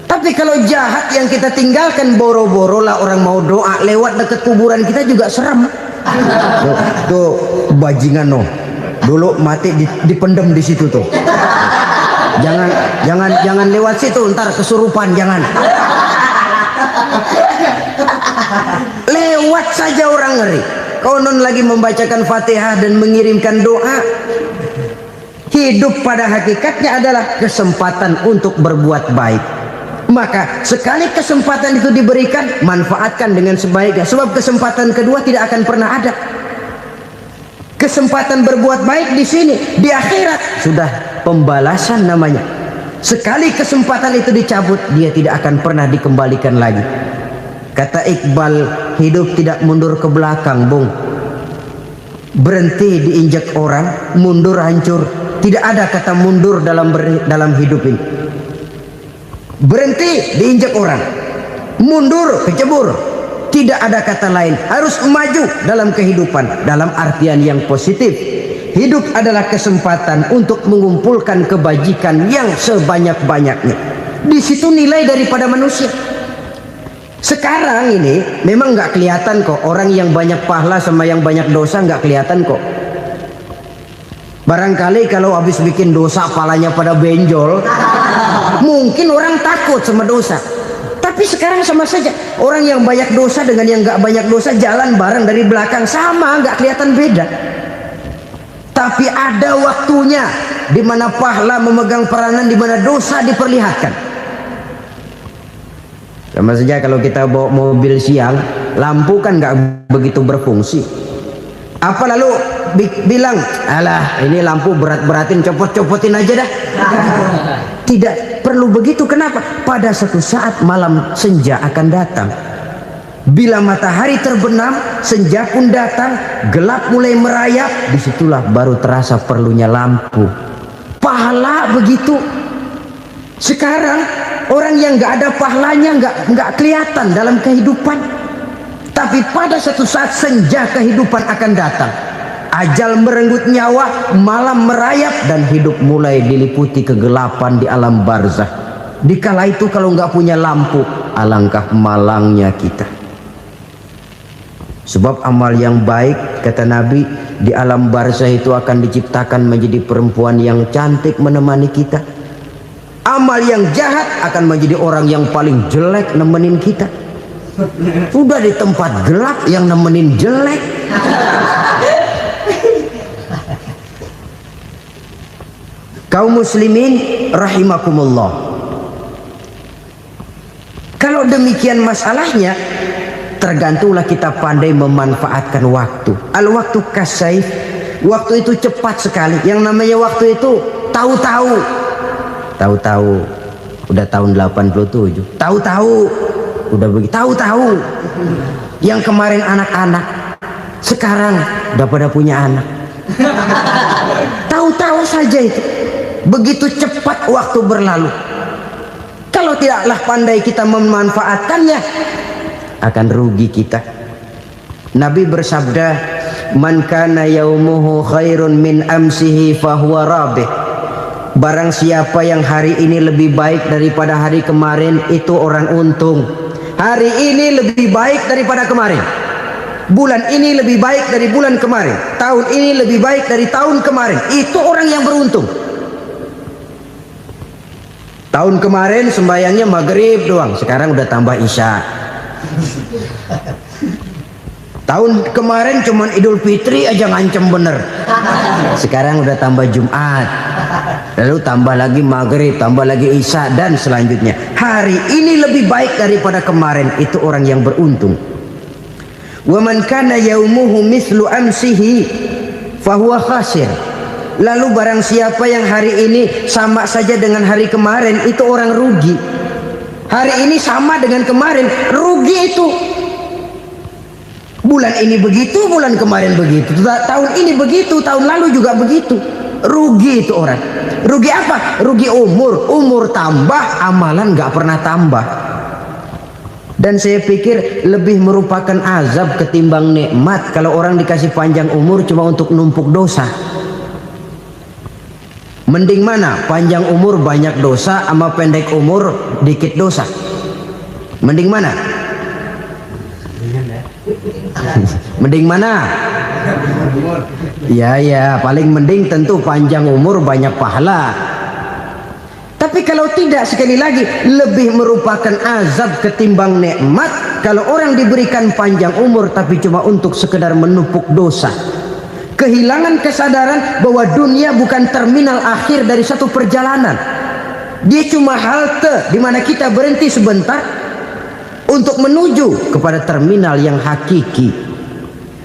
Tapi kalau jahat yang kita tinggalkan, boro-boro lah orang mau doa lewat dekat kuburan kita juga serem. Tuh bajingan no, dulu mati dipendem di situ tuh. Jangan lewat situ, ntar kesurupan, jangan. Lewat saja orang ngeri. Konon lagi membacakan Fatihah dan mengirimkan doa. Hidup pada hakikatnya adalah kesempatan untuk berbuat baik. Maka sekali kesempatan itu diberikan, manfaatkan dengan sebaiknya. Sebab kesempatan kedua tidak akan pernah ada. Kesempatan berbuat baik di sini, di akhirat sudah pembalasan namanya. Sekali kesempatan itu dicabut, dia tidak akan pernah dikembalikan lagi. Kata Iqbal, hidup tidak mundur ke belakang, Bung. Berhenti diinjak orang, mundur hancur. Tidak ada kata mundur dalam hidup ini. Berhenti diinjak orang, mundur kecebur. Tidak ada kata lain, harus maju dalam kehidupan dalam artian yang positif. Hidup adalah kesempatan untuk mengumpulkan kebajikan yang sebanyak-banyaknya. Di situ nilai daripada manusia. Sekarang ini memang nggak kelihatan kok, orang yang banyak pahala sama yang banyak dosa nggak kelihatan kok. Barangkali kalau habis bikin dosa palanya pada benjol, mungkin orang takut sama dosa. Tapi sekarang sama saja, orang yang banyak dosa dengan yang nggak banyak dosa jalan bareng dari belakang, sama, nggak kelihatan beda. Tapi ada waktunya di mana pahala memegang peranan, di mana dosa diperlihatkan. Sama saja kalau kita bawa mobil siang, lampu kan nggak begitu berfungsi. Apa lalu bilang, alah ini lampu berat-beratin, copot-copotin aja dah. Tidak perlu begitu. Kenapa? Pada suatu saat malam senja akan datang. Bila matahari terbenam, senja pun datang, gelap mulai merayap, disitulah baru terasa perlunya lampu. Pahala begitu. Sekarang orang yang nggak ada pahalanya nggak kelihatan dalam kehidupan. Tapi pada suatu saat senja kehidupan akan datang. Ajal merenggut nyawa, malam merayap, dan hidup mulai diliputi kegelapan di alam barzah. Dikala itu kalau nggak punya lampu, alangkah malangnya kita. Sebab amal yang baik, kata Nabi, di alam barzah itu akan diciptakan menjadi perempuan yang cantik menemani kita. Amal yang jahat akan menjadi orang yang paling jelek nemenin kita. Udah di tempat gelap yang nemenin jelek. Kaum muslimin rahimakumullah. Kalau demikian masalahnya, tergantunglah kita pandai memanfaatkan waktu. Al-waktu kasayf, waktu itu cepat sekali. Yang namanya waktu itu tahu-tahu. Udah tahun 87. Tahu-tahu. Udah begitu. Tahu-tahu. Yang kemarin anak-anak, sekarang udah pada punya anak. Tahu-tahu saja itu. Begitu cepat waktu berlalu. Kalau tidaklah pandai kita memanfaatkannya, akan rugi kita. Nabi bersabda, "Man kana yaumuhu khairun min amsihi fahuwa rabih." Barang siapa yang hari ini lebih baik daripada hari kemarin, itu orang untung. Hari ini lebih baik daripada kemarin. Bulan ini lebih baik dari bulan kemarin. Tahun ini lebih baik dari tahun kemarin. Itu orang yang beruntung. Tahun kemarin sembayangnya maghrib doang, sekarang udah tambah isya. Tahun kemarin cuman Idul Fitri aja ngancem bener, sekarang udah tambah Jumat, lalu tambah lagi maghrib, tambah lagi isya, dan selanjutnya. Hari ini lebih baik daripada kemarin, itu orang yang beruntung. Wa man kana yaumuhu mithlu amsihi fahuwa khasir. Lalu barang siapa yang hari ini sama saja dengan hari kemarin, itu orang rugi. Hari ini sama dengan kemarin, rugi itu. Bulan ini begitu, bulan kemarin begitu, tahun ini begitu, tahun lalu juga begitu. Rugi itu orang. Rugi apa? Rugi umur. Umur tambah, amalan gak pernah tambah. Dan saya pikir lebih merupakan azab ketimbang nikmat kalau orang dikasih panjang umur cuma untuk numpuk dosa. Mending mana? Panjang umur banyak dosa sama pendek umur dikit dosa. Mending mana? Mending mana? Ya, paling mending tentu panjang umur banyak pahala. Tapi kalau tidak, sekali lagi, lebih merupakan azab ketimbang nikmat kalau orang diberikan panjang umur tapi cuma untuk sekedar menumpuk dosa. Kehilangan kesadaran bahwa dunia bukan terminal akhir dari satu perjalanan. Dia cuma halte di mana kita berhenti sebentar untuk menuju kepada terminal yang hakiki.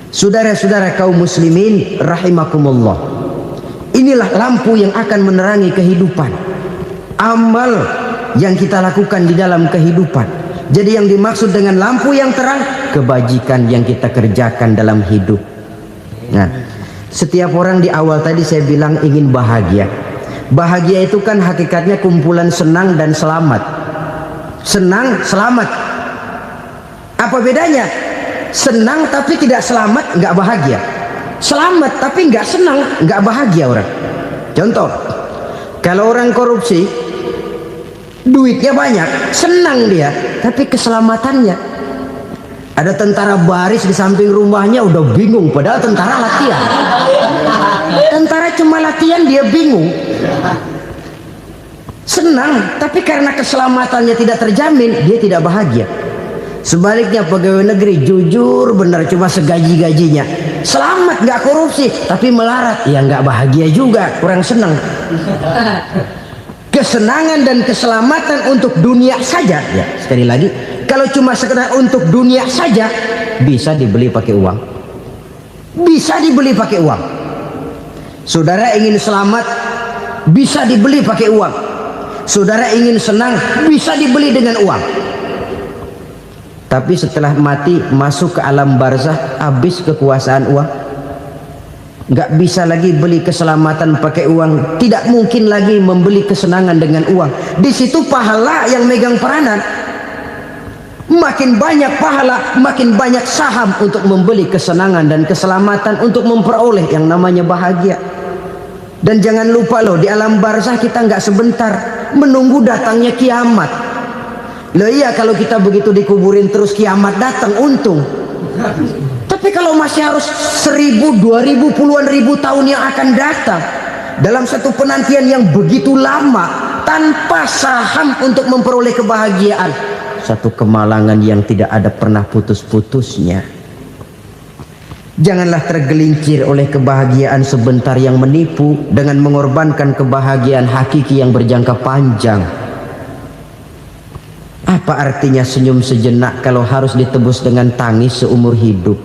Saudara-saudara kaum muslimin rahimakumullah, inilah lampu yang akan menerangi kehidupan, amal yang kita lakukan di dalam kehidupan. Jadi yang dimaksud dengan lampu yang terang, kebajikan yang kita kerjakan dalam hidup. Nah, setiap orang di awal tadi saya bilang ingin bahagia. Bahagia itu kan hakikatnya kumpulan senang dan selamat. Senang, selamat. Apa bedanya? Senang tapi tidak selamat, nggak bahagia. Selamat tapi nggak senang, nggak bahagia orang. Contoh, kalau orang korupsi, duitnya banyak, senang dia, tapi keselamatannya. Ada tentara baris di samping rumahnya udah bingung, padahal tentara latihan. Tentara cuma latihan, dia bingung. Senang, tapi karena keselamatannya tidak terjamin, dia tidak bahagia. Sebaliknya pegawai negeri jujur benar, cuma segaji-gajinya, selamat nggak korupsi tapi melarat, ya nggak bahagia juga, kurang senang. Kesenangan dan keselamatan untuk dunia saja, ya sekali lagi, kalau cuma sekedar untuk dunia saja bisa dibeli pakai uang, bisa dibeli pakai uang. Saudara ingin selamat bisa dibeli pakai uang, saudara ingin senang bisa dibeli dengan uang. Tapi setelah mati masuk ke alam barzah, habis kekuasaan uang. Nggak bisa lagi beli keselamatan pakai uang, tidak mungkin lagi membeli kesenangan dengan uang. Di situ pahala yang megang peranan. Makin banyak pahala, makin banyak saham untuk membeli kesenangan dan keselamatan, untuk memperoleh yang namanya bahagia. Dan jangan lupa loh, di alam barzah kita nggak sebentar, menunggu datangnya kiamat. Loh iya, kalau kita begitu dikuburin terus kiamat datang, untung. Tapi kalau masih harus 1000, 2000, puluhan ribu tahun yang akan datang, dalam satu penantian yang begitu lama, tanpa saham untuk memperoleh kebahagiaan, satu kemalangan yang tidak ada pernah putus-putusnya. Janganlah tergelincir oleh kebahagiaan sebentar yang menipu dengan mengorbankan kebahagiaan hakiki yang berjangka panjang. Apa artinya senyum sejenak kalau harus ditebus dengan tangis seumur hidup?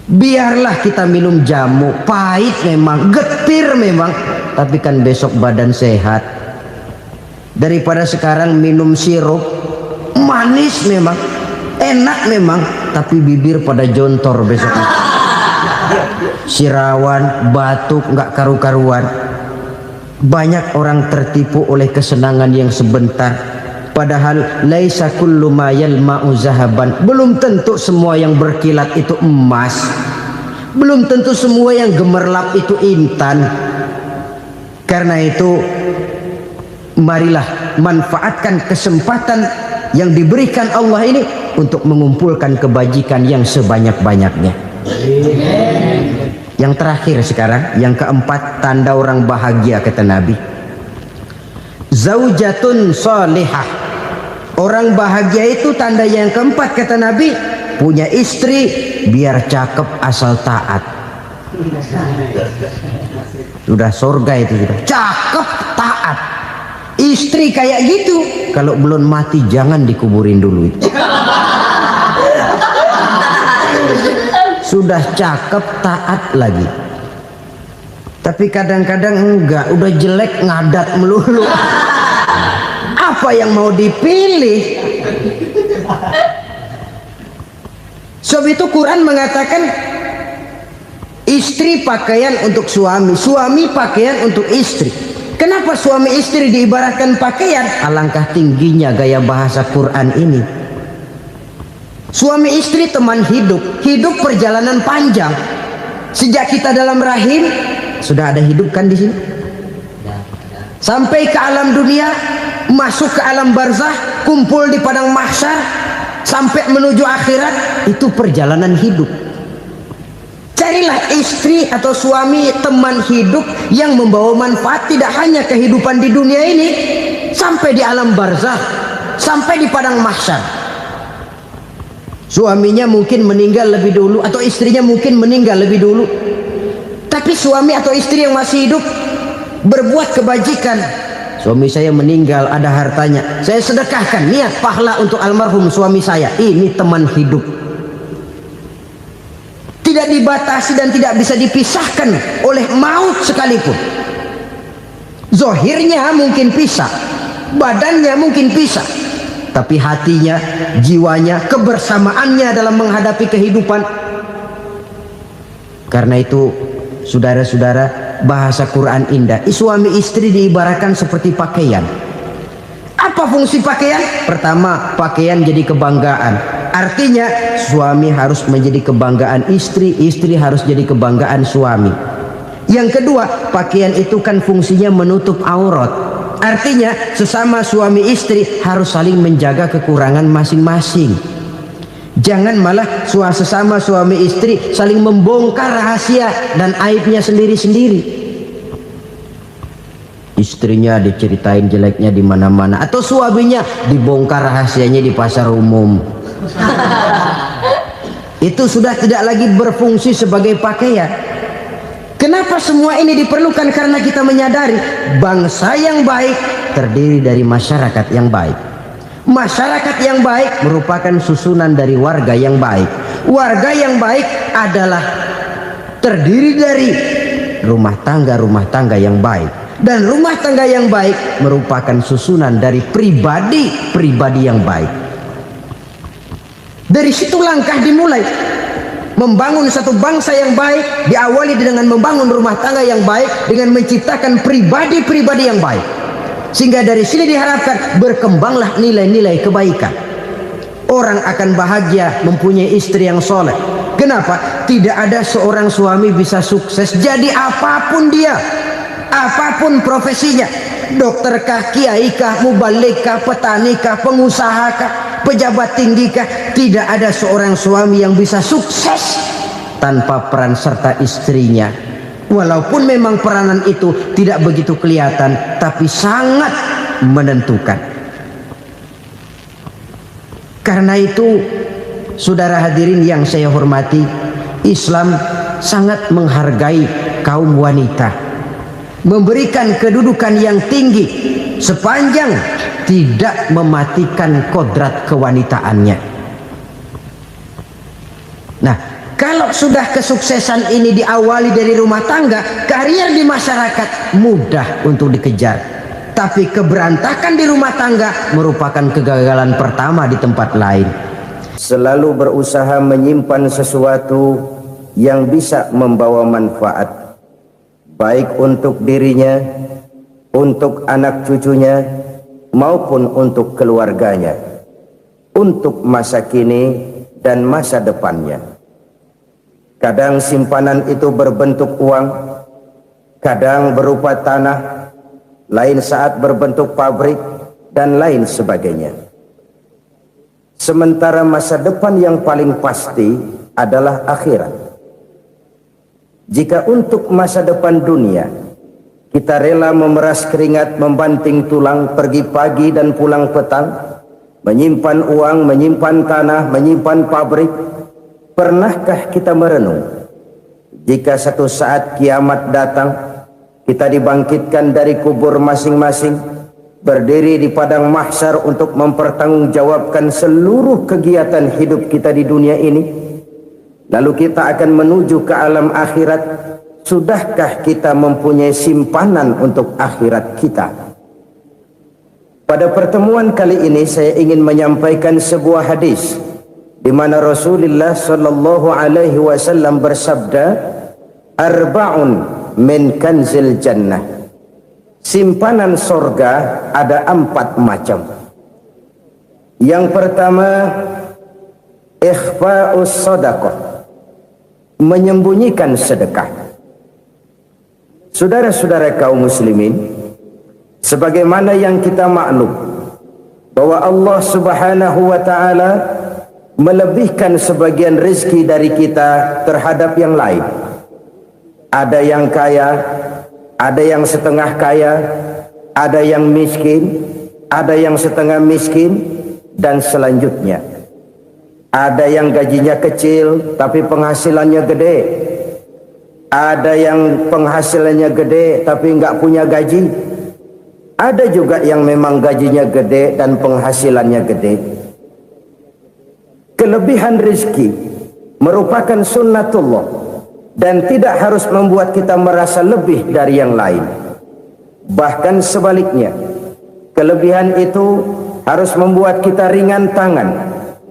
Biarlah kita minum jamu, pahit memang, getir memang, tapi kan besok badan sehat. Daripada sekarang minum sirup, manis memang, enak memang, tapi bibir pada jontor besok. Sirawan, batuk, nggak karu-karuan. Banyak orang tertipu oleh kesenangan yang sebentar, Padahal laisa kullu ma yalma'u zahaban. Belum tentu semua yang berkilat itu emas. Belum tentu semua yang gemerlap itu intan. Karena itu marilah manfaatkan kesempatan yang diberikan Allah ini untuk mengumpulkan kebajikan yang sebanyak-banyaknya. Yang terakhir sekarang, yang keempat, tanda orang bahagia kata Nabi. Zaujatun salihah. Orang bahagia itu tanda yang keempat kata Nabi, punya istri biar cakep asal taat. Sudah surga itu sudah. Cakep taat. Istri kayak gitu, kalau belum mati jangan dikuburin dulu itu. Sudah cakep taat lagi. Tapi kadang-kadang enggak, udah jelek ngadat melulu. Apa yang mau dipilih? Sebab itu Quran mengatakan istri pakaian untuk suami, suami pakaian untuk istri. Kenapa suami istri diibaratkan pakaian? Alangkah tingginya gaya bahasa Quran ini. Suami istri teman hidup, hidup perjalanan panjang. Sejak kita dalam rahim sudah ada hidup kan di sini. Sampai ke alam dunia, masuk ke alam barzah, kumpul di padang mahsyar, sampai menuju akhirat, itu perjalanan hidup. Carilah istri atau suami teman hidup yang membawa manfaat tidak hanya kehidupan di dunia ini, sampai di alam barzah, sampai di padang mahsyar. Suaminya mungkin meninggal lebih dulu atau istrinya mungkin meninggal lebih dulu. Tapi suami atau istri yang masih hidup berbuat kebajikan. Suami saya meninggal, ada hartanya, saya sedekahkan, niat pahala untuk almarhum suami saya. Ini teman hidup. Tidak dibatasi dan tidak bisa dipisahkan oleh maut sekalipun. Zohirnya mungkin pisah, badannya mungkin pisah, tapi hatinya, jiwanya, kebersamaannya dalam menghadapi kehidupan. Karena itu saudara-saudara, bahasa Quran indah. Suami istri diibaratkan seperti pakaian. Apa fungsi pakaian? Pertama, pakaian jadi kebanggaan. Artinya suami harus menjadi kebanggaan istri, istri harus jadi kebanggaan suami. Yang kedua, pakaian itu kan fungsinya menutup aurat. Artinya sesama suami istri harus saling menjaga kekurangan masing-masing. Jangan malah sesama suami istri saling membongkar rahasia dan aibnya sendiri-sendiri. Istrinya diceritain jeleknya di mana-mana, atau suaminya dibongkar rahasianya di pasar umum. Itu sudah tidak lagi berfungsi sebagai pakaian. Kenapa semua ini diperlukan? Karena kita menyadari bangsa yang baik terdiri dari masyarakat yang baik. Masyarakat yang baik merupakan susunan dari warga yang baik. Warga yang baik adalah terdiri dari rumah tangga yang baik. Dan rumah tangga yang baik merupakan susunan dari pribadi yang baik. Dari situ langkah dimulai. Membangun satu bangsa yang baik diawali dengan membangun rumah tangga yang baik, dengan menciptakan pribadi-pribadi yang baik. Sehingga dari sini diharapkan berkembanglah nilai-nilai kebaikan. Orang akan bahagia mempunyai istri yang soleh. Kenapa? Tidak ada seorang suami bisa sukses jadi apapun dia, apapun profesinya. Dokterkah, kiaikah, mubalikah, petanikah, pengusahakah, pejabat tinggikah, tidak ada seorang suami yang bisa sukses tanpa peran serta istrinya. Walaupun memang peranan itu tidak begitu kelihatan, tapi sangat menentukan. Karena itu, saudara hadirin yang saya hormati, Islam sangat menghargai kaum wanita, memberikan kedudukan yang tinggi sepanjang tidak mematikan kodrat kewanitaannya. Nah, kalau sudah kesuksesan ini diawali dari rumah tangga, karier di masyarakat mudah untuk dikejar. Tapi keberantakan di rumah tangga merupakan kegagalan pertama di tempat lain. Selalu berusaha menyimpan sesuatu yang bisa membawa manfaat, baik untuk dirinya, untuk anak cucunya, maupun untuk keluarganya, untuk masa kini dan masa depannya. Kadang simpanan itu berbentuk uang, kadang berupa tanah, lain saat berbentuk pabrik, dan lain sebagainya. Sementara masa depan yang paling pasti adalah akhirat. Jika untuk masa depan dunia kita rela memeras keringat, membanting tulang, pergi pagi dan pulang petang, menyimpan uang, menyimpan tanah, menyimpan pabrik, pernahkah kita merenung jika satu saat kiamat datang, kita dibangkitkan dari kubur masing-masing, berdiri di padang mahsyar untuk mempertanggungjawabkan seluruh kegiatan hidup kita di dunia ini, lalu kita akan menuju ke alam akhirat. Sudahkah kita mempunyai simpanan untuk akhirat kita? Pada pertemuan kali ini saya ingin menyampaikan sebuah hadis di mana Rasulullah sallallahu alaihi wasallam bersabda, "Arba'un min kanzil jannah." Simpanan sorga ada 4 macam. Yang pertama, ikhfa'us sadaqah, menyembunyikan sedekah. Saudara-saudara kaum muslimin, sebagaimana yang kita maklum bahwa Allah Subhanahu wa taala melebihkan sebagian rezeki dari kita terhadap yang lain. Ada yang kaya, ada yang setengah kaya, ada yang miskin, ada yang setengah miskin, dan selanjutnya. Ada yang gajinya kecil tapi penghasilannya gede. Ada yang penghasilannya gede tapi nggak punya gaji. Ada juga yang memang gajinya gede dan penghasilannya gede. Kelebihan rezeki merupakan sunnatullah dan tidak harus membuat kita merasa lebih dari yang lain. Bahkan sebaliknya, kelebihan itu harus membuat kita ringan tangan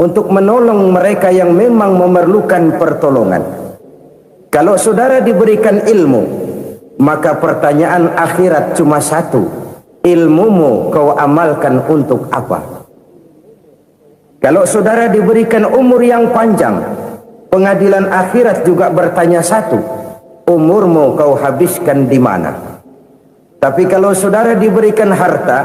untuk menolong mereka yang memang memerlukan pertolongan. Kalau saudara diberikan ilmu, maka pertanyaan akhirat cuma satu: ilmumu kau amalkan untuk apa? Kalau saudara diberikan umur yang panjang, pengadilan akhirat juga bertanya satu: umurmu kau habiskan di mana? Tapi kalau saudara diberikan harta,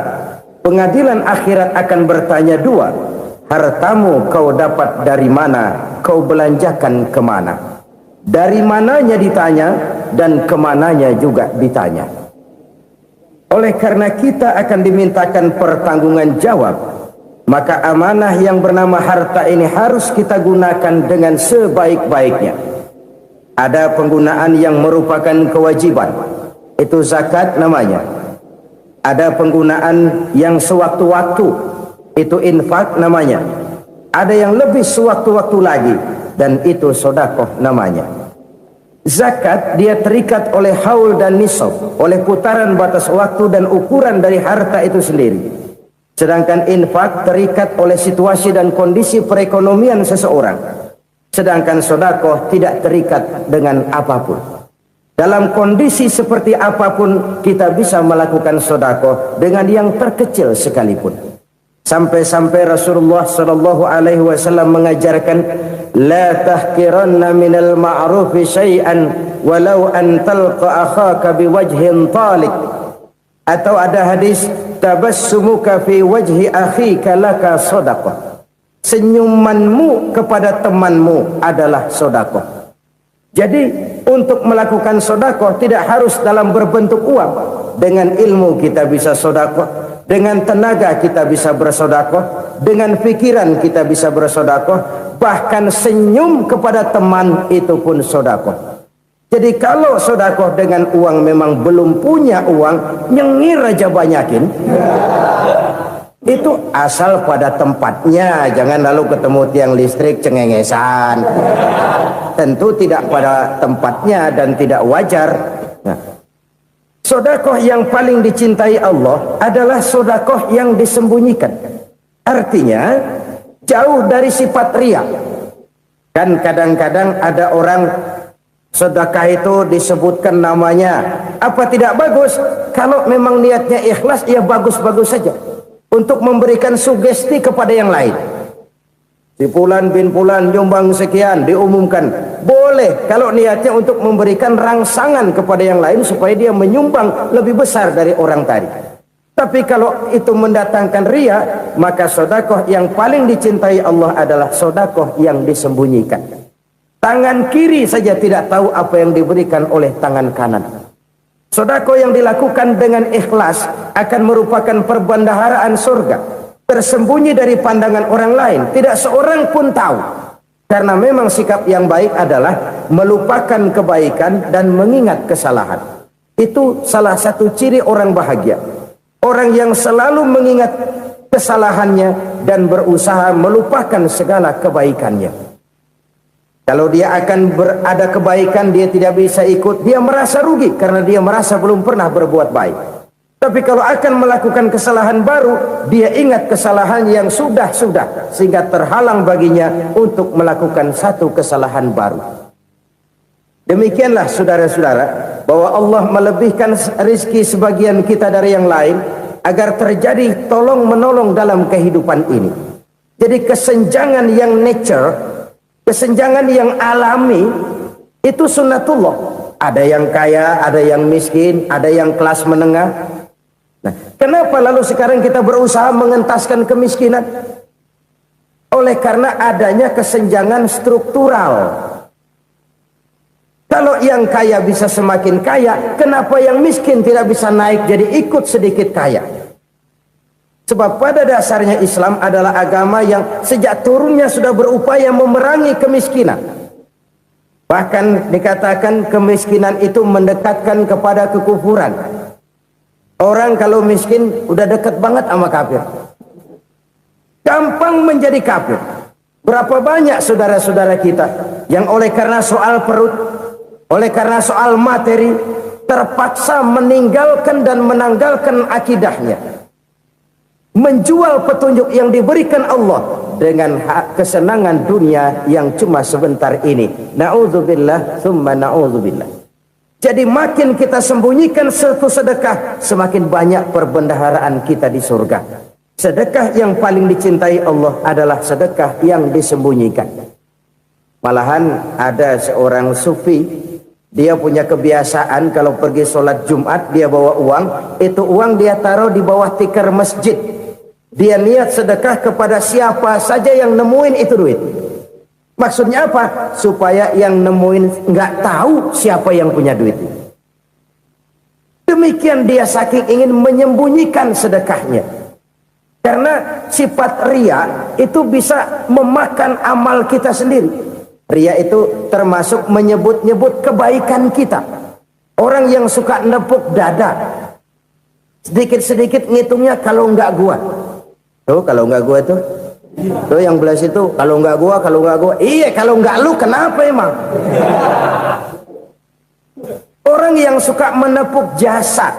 pengadilan akhirat akan bertanya 2: hartamu kau dapat dari mana? Kau belanjakan kemana? Dari mananya ditanya dan kemananya juga ditanya. Oleh karena kita akan dimintakan pertanggungan jawab, maka amanah yang bernama harta ini harus kita gunakan dengan sebaik-baiknya. Ada penggunaan yang merupakan kewajiban, itu zakat namanya. Ada penggunaan yang sewaktu-waktu, itu infak namanya. Ada yang lebih sewaktu-waktu lagi, dan itu sedekah namanya. Zakat dia terikat oleh haul dan nisab, oleh putaran batas waktu dan ukuran dari harta itu sendiri. Sedangkan infak terikat oleh situasi dan kondisi perekonomian seseorang. Sedangkan sedekah tidak terikat dengan apapun. Dalam kondisi seperti apapun kita bisa melakukan sedekah dengan yang terkecil sekalipun. Sampai-sampai Rasulullah sallallahu alaihi wasallam mengajarkan, la tahqiranna minal ma'rufi syai'an walau an talqa akhaka biwajhin talik. Atau ada hadis, tabassumuka fi wajhi akhika laka shadaqah. Senyumanmu kepada temanmu adalah sedekah. Jadi untuk melakukan sedekah tidak harus dalam berbentuk uang. Dengan ilmu kita bisa sedekah, dengan tenaga kita bisa bersedekah, dengan pikiran kita bisa bersedekah, bahkan senyum kepada teman itu pun sedekah. Jadi kalau sedekah dengan uang memang belum punya uang, nyengir aja banyakin. Itu asal pada tempatnya, jangan lalu ketemu tiang listrik cengengesan. Tentu tidak pada tempatnya dan tidak wajar. Nah, sedekah yang paling dicintai Allah adalah sedekah yang disembunyikan. Artinya jauh dari sifat riya. Kan kadang-kadang ada orang sedekah itu disebutkan namanya. Apa tidak bagus? Kalau memang niatnya ikhlas, ya bagus-bagus saja. untuk memberikan sugesti kepada yang lain. Si Fulan bin Fulan nyumbang sekian, diumumkan. Boleh kalau niatnya untuk memberikan rangsangan kepada yang lain supaya dia menyumbang lebih besar dari orang tadi. Tapi kalau itu mendatangkan ria, maka sedekah yang paling dicintai Allah adalah sedekah yang disembunyikan. Tangan kiri saja tidak tahu apa yang diberikan oleh tangan kanan. Sedekah yang dilakukan dengan ikhlas akan merupakan perbendaharaan surga, tersembunyi dari pandangan orang lain, tidak seorang pun tahu. Karena memang sikap yang baik adalah melupakan kebaikan dan mengingat kesalahan. Itu salah satu ciri orang bahagia. Orang yang selalu mengingat kesalahannya dan berusaha melupakan segala kebaikannya. Kalau dia akan berada kebaikan, dia tidak bisa ikut, dia merasa rugi karena dia merasa belum pernah berbuat baik. Tapi kalau akan melakukan kesalahan baru, dia ingat kesalahan yang sudah-sudah, sehingga terhalang baginya untuk melakukan satu kesalahan baru. Demikianlah saudara-saudara, bahwa Allah melebihkan rizki sebagian kita dari yang lain, agar terjadi tolong-menolong dalam kehidupan ini. Jadi kesenjangan yang nature, kesenjangan yang alami, itu sunnatullah. Ada yang kaya, ada yang miskin, ada yang kelas menengah. Nah, kenapa lalu sekarang kita berusaha mengentaskan kemiskinan? Oleh karena adanya kesenjangan struktural. Kalau yang kaya bisa semakin kaya, kenapa yang miskin tidak bisa naik jadi ikut sedikit kaya? Sebab pada dasarnya Islam adalah agama yang sejak turunnya sudah berupaya memerangi kemiskinan. Bahkan dikatakan kemiskinan itu mendekatkan kepada kekufuran. Orang kalau miskin udah dekat banget sama kafir. Gampang menjadi kafir. Berapa banyak saudara-saudara kita yang oleh karena soal perut, oleh karena soal materi, terpaksa meninggalkan dan menanggalkan akidahnya, menjual petunjuk yang diberikan Allah dengan hak kesenangan dunia yang cuma sebentar ini. Na'udzubillah thumma na'udzubillah. Jadi makin kita sembunyikan satu sedekah, semakin banyak perbendaharaan kita di surga. Sedekah yang paling dicintai Allah adalah sedekah yang disembunyikan. Malahan ada seorang sufi, dia punya kebiasaan kalau pergi sholat Jumat dia bawa uang, itu uang dia taruh di bawah tikar masjid. Dia niat sedekah kepada siapa saja yang nemuin itu duit. Maksudnya apa? Supaya yang nemuin nggak tahu siapa yang punya duit. Demikian dia saking ingin menyembunyikan sedekahnya. Karena sifat ria itu bisa memakan amal kita sendiri. Ria itu termasuk menyebut-nyebut kebaikan kita. Orang yang suka nepuk dada, sedikit-sedikit ngitungnya kalau nggak gua. Tuh kalau nggak gua tuh yang belas itu kalau nggak gua. Iya kalau nggak lu kenapa emang? Orang yang suka menepuk jasad,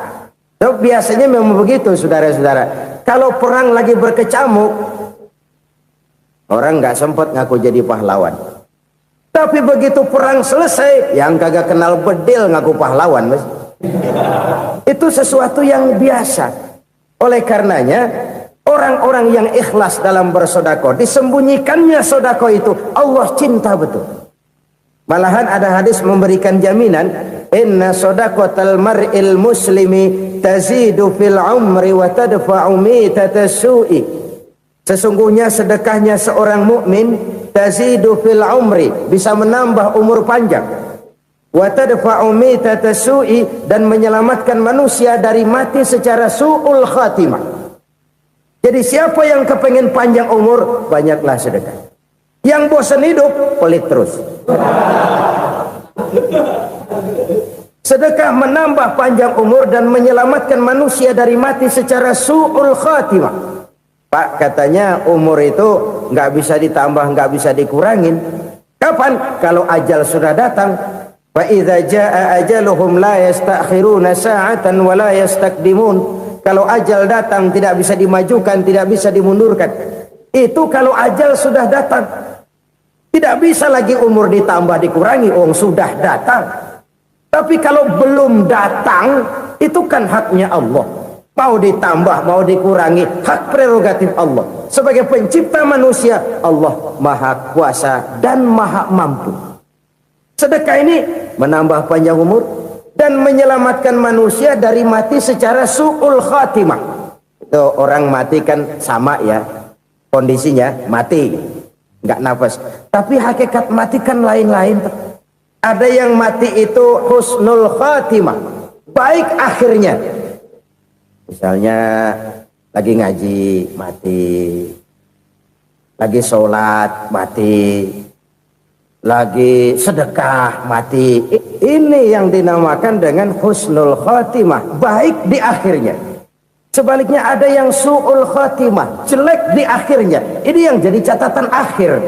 tuh biasanya memang begitu saudara-saudara. Kalau perang lagi berkecamuk, orang nggak sempat ngaku jadi pahlawan. Tapi begitu perang selesai, yang kagak kenal bedil ngaku pahlawan, mas. Itu sesuatu yang biasa. Oleh karenanya, orang-orang yang ikhlas dalam bersedekah, disembunyikannya sedekah itu, Allah cinta betul. Malahan ada hadis memberikan jaminan, inna sedaqatal mar'il muslimi tazidu fil umri wa tadfa'u mitatas su'i. Sesungguhnya sedekahnya seorang mukmin tazidu fil umri, bisa menambah umur panjang, wa tadfa'u mitatas su'i, dan menyelamatkan manusia dari mati secara su'ul khatimah. Jadi siapa yang kepengen panjang umur, banyaklah sedekah. Yang bosan hidup, pelit terus. Sedekah menambah panjang umur dan menyelamatkan manusia dari mati secara su'ul khatimah. Pak, katanya umur itu nggak bisa ditambah, nggak bisa dikurangin. Kapan? Kalau ajal sudah datang. Fa idza jaa ajaluhum la yastakhiruna sa'atan wa la yastakdimun. Kalau ajal datang tidak bisa dimajukan, tidak bisa dimundurkan. Itu kalau ajal sudah datang. Tidak bisa lagi umur ditambah dikurangi, sudah datang. Tapi kalau belum datang, itu kan haknya Allah. Mau ditambah, mau dikurangi, hak prerogatif Allah. Sebagai pencipta manusia, Allah maha kuasa dan maha mampu. Sedekah ini menambah panjang umur dan menyelamatkan manusia dari mati secara su'ul khatimah. Itu orang mati kan sama ya, kondisinya mati, nggak nafas. Tapi hakikat mati kan lain-lain. Ada yang mati itu husnul khatimah, baik akhirnya. Misalnya lagi ngaji mati, lagi sholat mati, lagi sedekah mati. Ini yang dinamakan dengan husnul khatimah, baik di akhirnya. Sebaliknya ada yang su'ul khatimah, jelek di akhirnya. Ini yang jadi catatan akhir.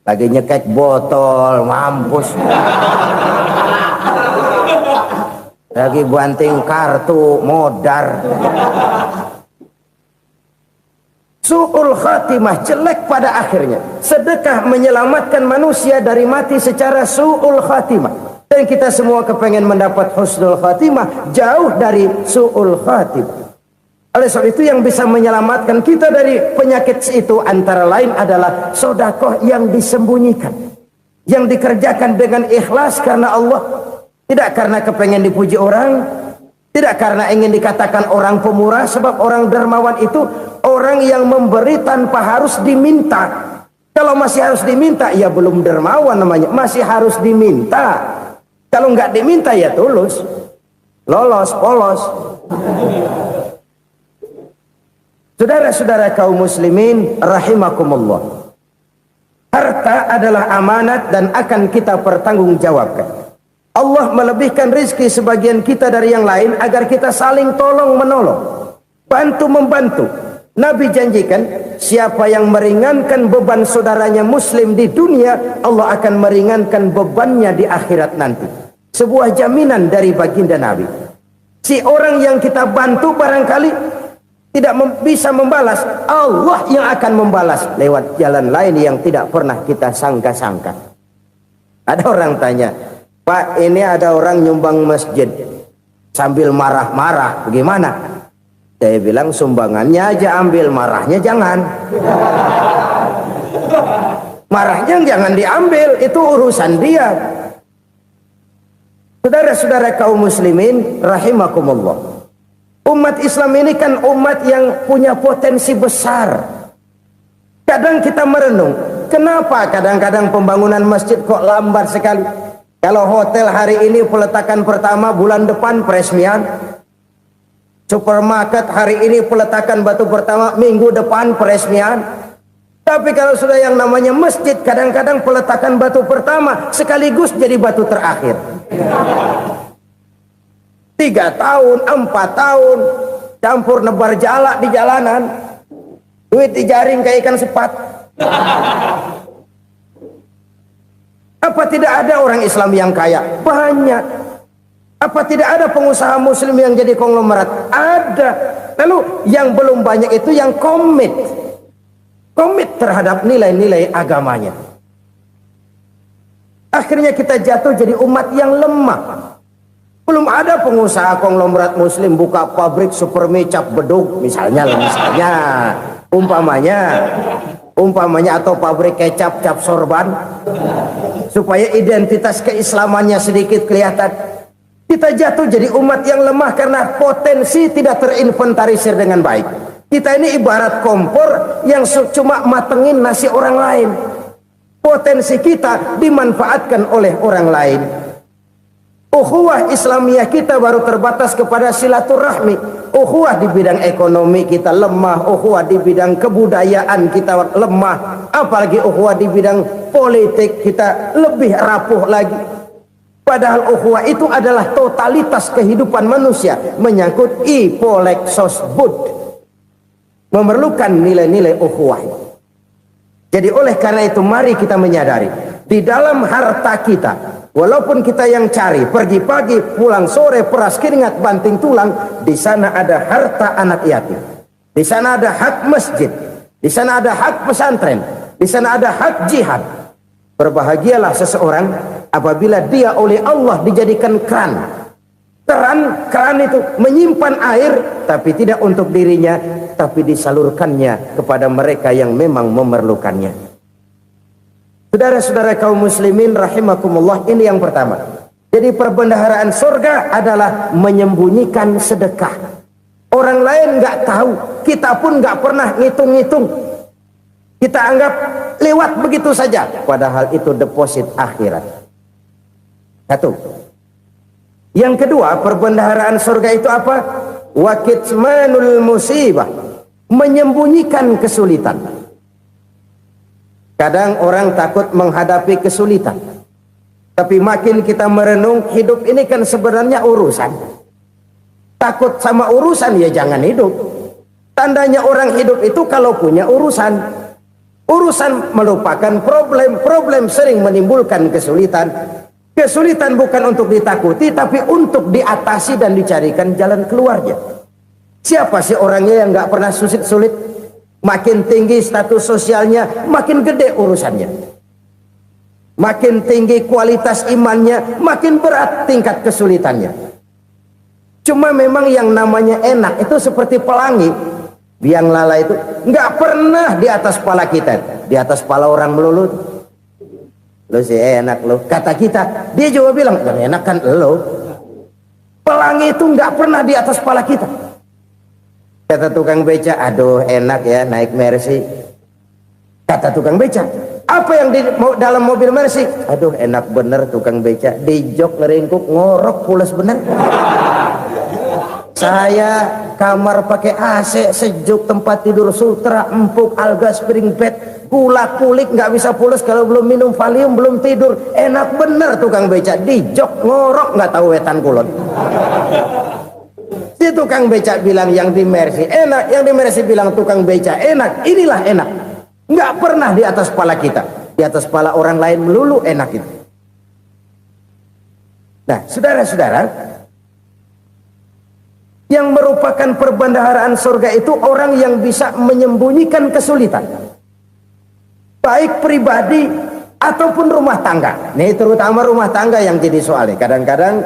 Lagi nyekek botol, mampus. Lagi banting kartu, modar. Su'ul khatimah, jelek pada akhirnya. Sedekah menyelamatkan manusia dari mati secara su'ul khatimah. Dan kita semua kepengen mendapat husnul khatimah, jauh dari su'ul khatimah. Oleh sebab itu yang bisa menyelamatkan kita dari penyakit itu antara lain adalah sedekah yang disembunyikan, yang dikerjakan dengan ikhlas karena Allah. Tidak karena kepengen dipuji orang, tidak karena ingin dikatakan orang pemurah, sebab orang dermawan itu orang yang memberi tanpa harus diminta. Kalau masih harus diminta, ya belum dermawan namanya, masih harus diminta. Kalau nggak diminta ya tulus, lolos, polos. Saudara-saudara kaum muslimin rahimakumullah. Harta adalah amanat dan akan kita pertanggungjawabkan. Allah melebihkan rizki sebagian kita dari yang lain agar kita saling tolong menolong, bantu membantu. Nabi janjikan siapa yang meringankan beban saudaranya muslim di dunia, Allah akan meringankan bebannya di akhirat nanti. Sebuah jaminan dari baginda Nabi. Si orang yang kita bantu barangkali tidak bisa membalas, Allah yang akan membalas lewat jalan lain yang tidak pernah kita sangka-sangka. Ada orang tanya, Pak, ini ada orang nyumbang masjid sambil marah-marah, bagaimana? Saya bilang sumbangannya aja ambil, marahnya jangan. Marahnya jangan diambil, itu urusan dia. Saudara-saudara kaum muslimin rahimakumullah. Umat Islam ini kan umat yang punya potensi besar. Kadang kita merenung, kenapa kadang-kadang pembangunan masjid kok lambat sekali? Kalau hotel hari ini peletakan pertama, bulan depan peresmian. Supermarket hari ini peletakan batu pertama, minggu depan peresmian. Tapi kalau sudah yang namanya masjid, kadang-kadang peletakan batu pertama sekaligus jadi batu terakhir. 3 tahun, 4 tahun, campur nebar jalak di jalanan, duit dijaring kayak ikan sepat. Apa tidak ada orang Islam yang kaya? Banyak. Apa tidak ada pengusaha muslim yang jadi konglomerat? Ada. Lalu yang belum banyak itu yang komit terhadap nilai-nilai agamanya. Akhirnya kita jatuh jadi umat yang lemah. Belum ada pengusaha konglomerat muslim buka pabrik supermi cap beduk misalnya umpamanya atau pabrik kecap cap sorban supaya identitas keislamannya sedikit kelihatan. Kita jatuh jadi umat yang lemah karena potensi tidak terinventarisir dengan baik. Kita ini ibarat kompor yang cuma matengin nasi orang lain. Potensi kita dimanfaatkan oleh orang lain. Ukhuwah Islamiyah kita baru terbatas kepada silaturahmi. Ukhuwah di bidang ekonomi kita lemah, ukhuwah di bidang kebudayaan kita lemah, apalagi ukhuwah di bidang politik kita lebih rapuh lagi. Padahal ukhuwah itu adalah totalitas kehidupan manusia, menyangkut ipolek sosbud, memerlukan nilai-nilai ukhuwah. Jadi oleh karena itu mari kita menyadari di dalam harta kita, walaupun kita yang cari, pergi pagi, pulang sore, peras keringat, banting tulang, di sana ada harta anak yatim. Di sana ada hak masjid. Di sana ada hak pesantren. Di sana ada hak jihad. Berbahagialah seseorang apabila dia oleh Allah dijadikan keran keran itu menyimpan air, tapi tidak untuk dirinya, tapi disalurkannya kepada mereka yang memang memerlukannya. Saudara-saudara kaum muslimin rahimakumullah, ini yang pertama. Jadi perbendaharaan surga adalah menyembunyikan sedekah. Orang lain nggak tahu, kita pun nggak pernah ngitung-ngitung. Kita anggap lewat begitu saja, padahal itu deposit akhirat. Satu. Yang kedua, perbendaharaan surga itu apa? Wa kitmanul musibah, menyembunyikan kesulitan. Kadang orang takut menghadapi kesulitan, tapi makin kita merenung, hidup ini kan sebenarnya urusan. Takut sama urusan, ya jangan hidup. Tandanya orang hidup itu kalau punya urusan. Urusan melupakan problem, problem sering menimbulkan kesulitan. Kesulitan bukan untuk ditakuti, tapi untuk diatasi dan dicarikan jalan keluarnya. Siapa sih orangnya yang nggak pernah sulit-sulit? Makin tinggi status sosialnya, makin gede urusannya. Makin tinggi kualitas imannya, makin berat tingkat kesulitannya. Cuma memang yang namanya enak itu seperti pelangi. Biang lala itu nggak pernah di atas kepala kita, di atas kepala orang melulu. Lo sih enak lo, kata kita. Dia juga bilang, yang enak kan lo. Pelangi itu nggak pernah di atas kepala kita. Kata tukang beca, aduh enak ya naik Mercy. Kata tukang beca, apa yang di dalam mobil Mercy? Aduh enak bener tukang beca, di jok ngeringkuk ngorok pulas bener. Saya kamar pakai AC, sejuk, tempat tidur sutra, empuk, alga, spring bed, kulak kulik, nggak bisa pulas kalau belum minum Valium, belum tidur. Enak bener tukang beca, di jok ngorok nggak tahu wetan kulon. Si tukang beca bilang yang di Mercy enak, yang di Mercy bilang tukang beca enak. Inilah enak, nggak pernah di atas kepala kita, di atas kepala orang lain melulu enak itu. Nah, saudara-saudara, yang merupakan perbendaharaan surga itu orang yang bisa menyembunyikan kesulitan, baik pribadi ataupun rumah tangga. Nih terutama rumah tangga yang jadi soalnya. Kadang-kadang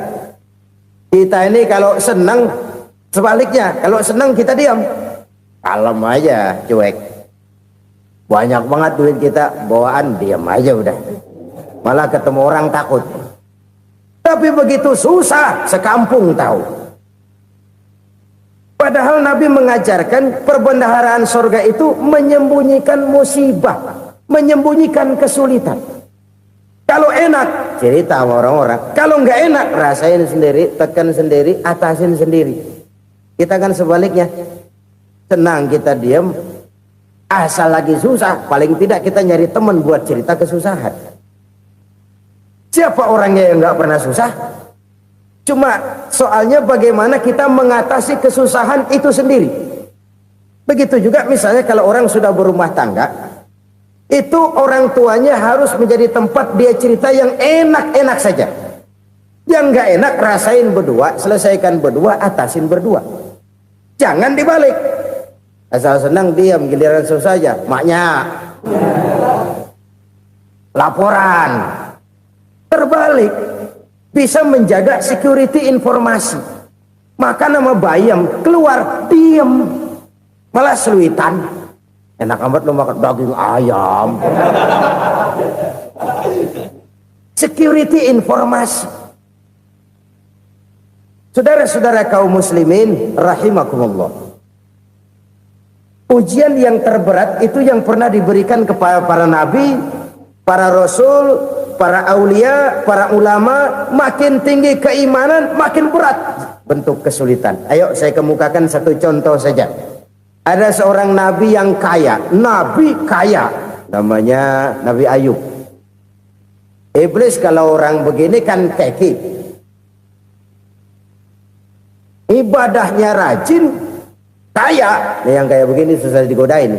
kita ini kalau senang, sebaliknya kalau senang kita diam, kalem aja, cuek. Banyak banget duit kita bawaan, diam aja udah. Malah ketemu orang takut. Tapi begitu susah, sekampung tahu. Padahal Nabi mengajarkan perbendaharaan surga itu menyembunyikan musibah, menyembunyikan kesulitan. Kalau enak, cerita sama orang-orang. Kalau nggak enak, rasain sendiri, tekan sendiri, atasin sendiri. Kita kan sebaliknya. Senang kita diam, asal lagi susah, paling tidak kita nyari teman buat cerita kesusahan. Siapa orangnya yang nggak pernah susah? Cuma soalnya bagaimana kita mengatasi kesusahan itu sendiri. Begitu juga misalnya kalau orang sudah berumah tangga, itu orang tuanya harus menjadi tempat dia cerita yang enak-enak saja. Yang nggak enak rasain berdua, selesaikan berdua, atasin berdua. Jangan dibalik. Asal senang diam, giliran susah saja. Maknya laporan. Terbalik. Bisa menjaga security informasi. Maka nama bayam keluar diem, malah seluitan. Enak amat lo makan daging ayam. Security informasi. Saudara-saudara kaum muslimin rahimakumullah, ujian yang terberat itu yang pernah diberikan kepada para nabi, para rasul, para aulia, para ulama. Makin tinggi keimanan, makin berat bentuk kesulitan. Ayo saya kemukakan satu contoh saja. Ada seorang nabi yang kaya, nabi kaya, namanya Nabi Ayub. Iblis kalau orang begini kan keki, ibadahnya rajin, kaya. Nah, yang kayak begini susah digodain.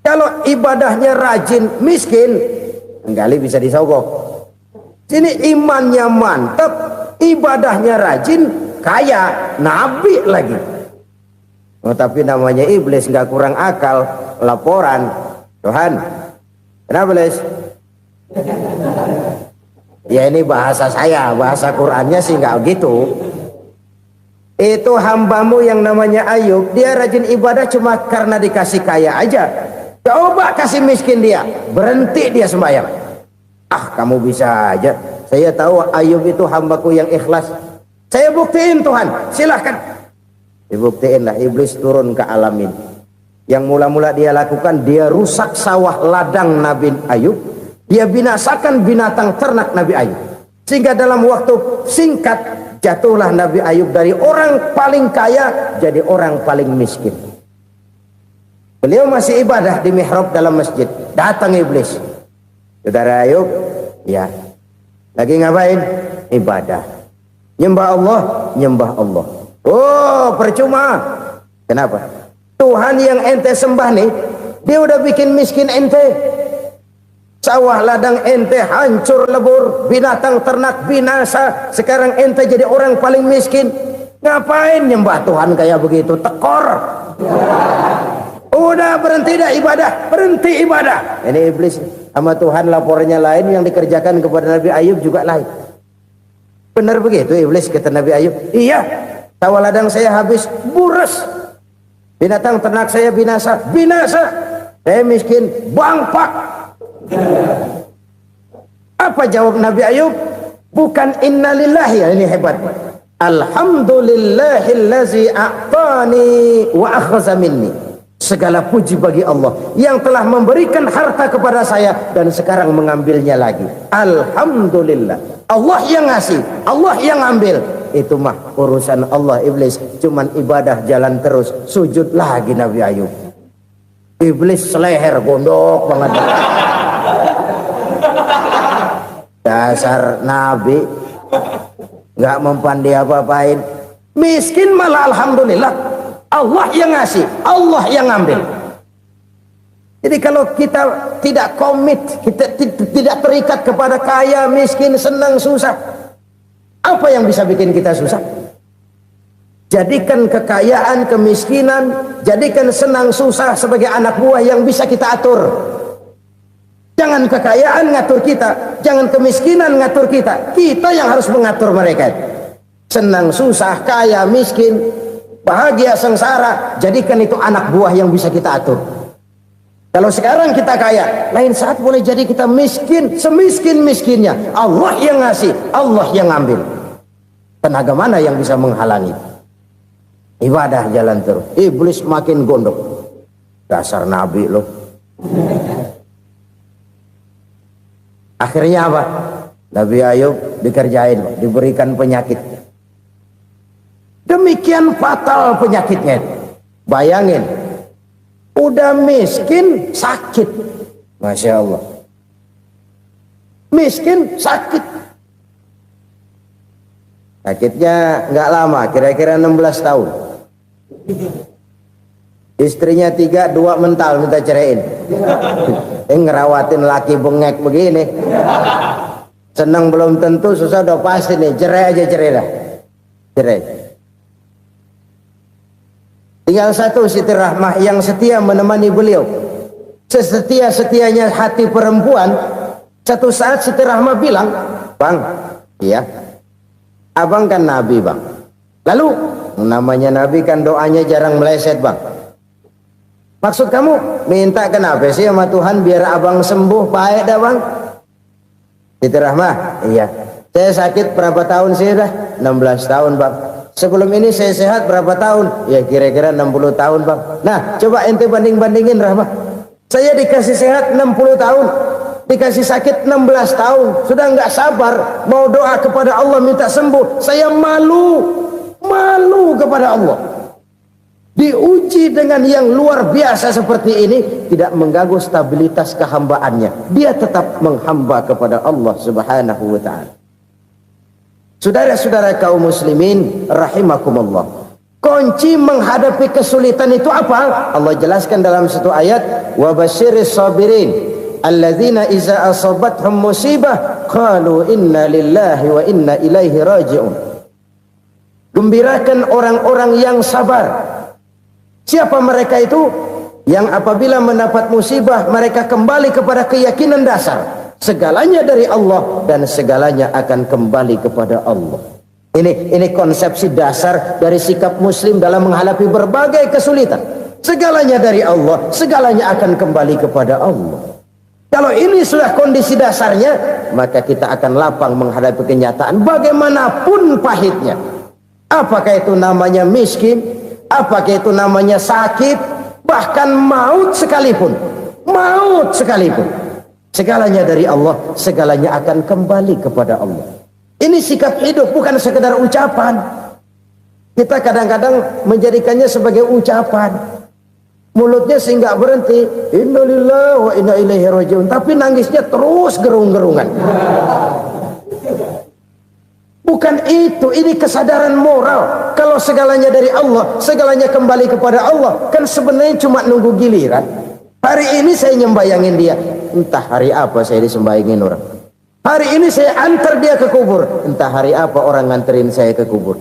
Kalau ibadahnya rajin, miskin, kali bisa disogok. Sini imannya mantap, ibadahnya rajin, kaya, nabi lagi. Oh, tapi namanya iblis, nggak kurang akal. Laporan, Tuhan, kenapa iblis? Ya ini bahasa saya, bahasa Qur'annya sih nggak gitu. Itu hambamu yang namanya Ayub, dia rajin ibadah cuma karena dikasih kaya aja. Coba kasih miskin dia, berhenti dia sembahyang. Ah, kamu bisa aja. Saya tahu Ayub itu hambaku yang ikhlas. Saya buktiin Tuhan, silahkan. Dibuktiin lah, iblis turun ke alam ini. Yang mula-mula dia lakukan, dia rusak sawah ladang Nabi Ayub. Dia binasakan binatang ternak Nabi Ayub. Sehingga dalam waktu singkat, jatuhlah Nabi Ayub dari orang paling kaya jadi orang paling miskin. Beliau masih ibadah di mihrab dalam masjid. Datang iblis. Saudara Ayub, ya, lagi ngapain? Ibadah. Nyembah Allah, nyembah Allah. Oh, percuma. Kenapa? Tuhan yang ente sembah nih, dia udah bikin miskin ente. Sawah ladang ente hancur lebur, binatang ternak binasa. Sekarang ente jadi orang paling miskin. Ngapain nyembah Tuhan kayak begitu? Tekor. Udah berhenti dah ibadah, berhenti ibadah. Ini iblis sama Tuhan laporannya lain, yang dikerjakan kepada Nabi Ayub juga lain. Benar begitu iblis kata Nabi Ayub? Iya, sawah ladang saya habis, buras. Binatang ternak saya binasa, binasa. Saya miskin, bangpak. Apa jawab Nabi Ayub? Bukan innalillahi, ini hebat. Alhamdulillahillazi a'tani wa akhza minni. Segala puji bagi Allah yang telah memberikan harta kepada saya dan sekarang mengambilnya lagi. Alhamdulillah. Allah yang ngasih, Allah yang ambil. Itu mah urusan Allah. Iblis cuman ibadah jalan terus, sujud lagi Nabi Ayub. Iblis seleher gondok banget. Dasar Nabi nggak mempan dia apa-apain. Miskin malah alhamdulillah. Allah yang ngasih, Allah yang ambil. Jadi kalau kita tidak komit, kita tidak terikat kepada kaya, miskin, senang, susah, apa yang bisa bikin kita susah? Jadikan kekayaan, kemiskinan, jadikan senang, susah sebagai anak buah yang bisa kita atur. Jangan kekayaan ngatur kita, jangan kemiskinan ngatur kita. Kita yang harus mengatur mereka. Senang, susah, kaya, miskin, bahagia, sengsara, jadikan itu anak buah yang bisa kita atur. Kalau sekarang kita kaya, lain saat boleh jadi kita miskin, semiskin-miskinnya. Allah yang ngasih, Allah yang ambil. Tenaga mana yang bisa menghalangi? Ibadah jalan terus. Iblis makin gondok. Dasar Nabi loh. Akhirnya apa? Nabi Ayub dikerjain, diberikan penyakit. Demikian fatal penyakitnya. Bayangin, udah miskin sakit. Masya Allah. Miskin sakit. Sakitnya nggak lama, kira-kira 16 tahun. Istrinya 3, 2 mental minta ceraiin. Ngerawatin laki bengek begini. Senang belum tentu, susah udah pasti nih. Cerai aja, cerai dah. Cerai. Tinggal satu Siti Rahmah yang setia menemani beliau. Sesetia-setianya hati perempuan. Satu saat Siti Rahmah bilang, "Bang, iya, abang kan Nabi, Bang. Lalu, namanya Nabi kan doanya jarang meleset, Bang. Maksud kamu minta kenapa sih sama Tuhan biar abang sembuh, baik dah, Bang?" Siti Rahmah, iya. Saya sakit berapa tahun sih dah? 16 tahun, Bang. Sebelum ini saya sehat berapa tahun? Ya kira-kira 60 tahun, Bang. Nah, coba ente banding-bandingin, Rahmah. Saya dikasih sehat 60 tahun, dikasih sakit 16 tahun. Sudah nggak sabar mau doa kepada Allah minta sembuh. Saya malu kepada Allah. Diuji dengan yang luar biasa seperti ini, tidak mengganggu stabilitas kehambaannya. Dia tetap menghamba kepada Allah Subhanahu wa ta'ala. Saudara-saudara kaum muslimin rahimakumullah. Kunci menghadapi kesulitan itu apa? Allah jelaskan dalam satu ayat, wa basyiris sabirin alladzina iza asabathum musibah qalu inna lillahi wa inna ilaihi raji'un. Gembirakan orang-orang yang sabar. Siapa mereka itu? Yang apabila mendapat musibah mereka kembali kepada keyakinan dasar. segalanya dari Allah, dan segalanya akan kembali kepada Allah. Ini konsepsi dasar dari sikap muslim dalam menghadapi berbagai kesulitan. Segalanya dari Allah, segalanya akan kembali kepada Allah. Kalau ini sudah kondisi dasarnya, maka kita akan lapang menghadapi kenyataan bagaimanapun pahitnya. Apakah itu namanya miskin, apakah itu namanya sakit, bahkan maut sekalipun. Maut sekalipun. Segalanya dari Allah, segalanya akan kembali kepada Allah. Ini sikap hidup, bukan sekedar ucapan. Kita kadang-kadang menjadikannya sebagai ucapan. Mulutnya sih nggak berhenti, innalillahi wa inna ilaihi rajiun, tapi nangisnya terus gerung-gerungan. Bukan itu, ini kesadaran moral. Kalau segalanya dari Allah, segalanya kembali kepada Allah, kan sebenarnya cuma nunggu giliran. Hari ini saya nyembayangin dia, entah hari apa saya disembayangin orang. Hari ini saya antar dia ke kubur, entah hari apa orang nganterin saya ke kubur.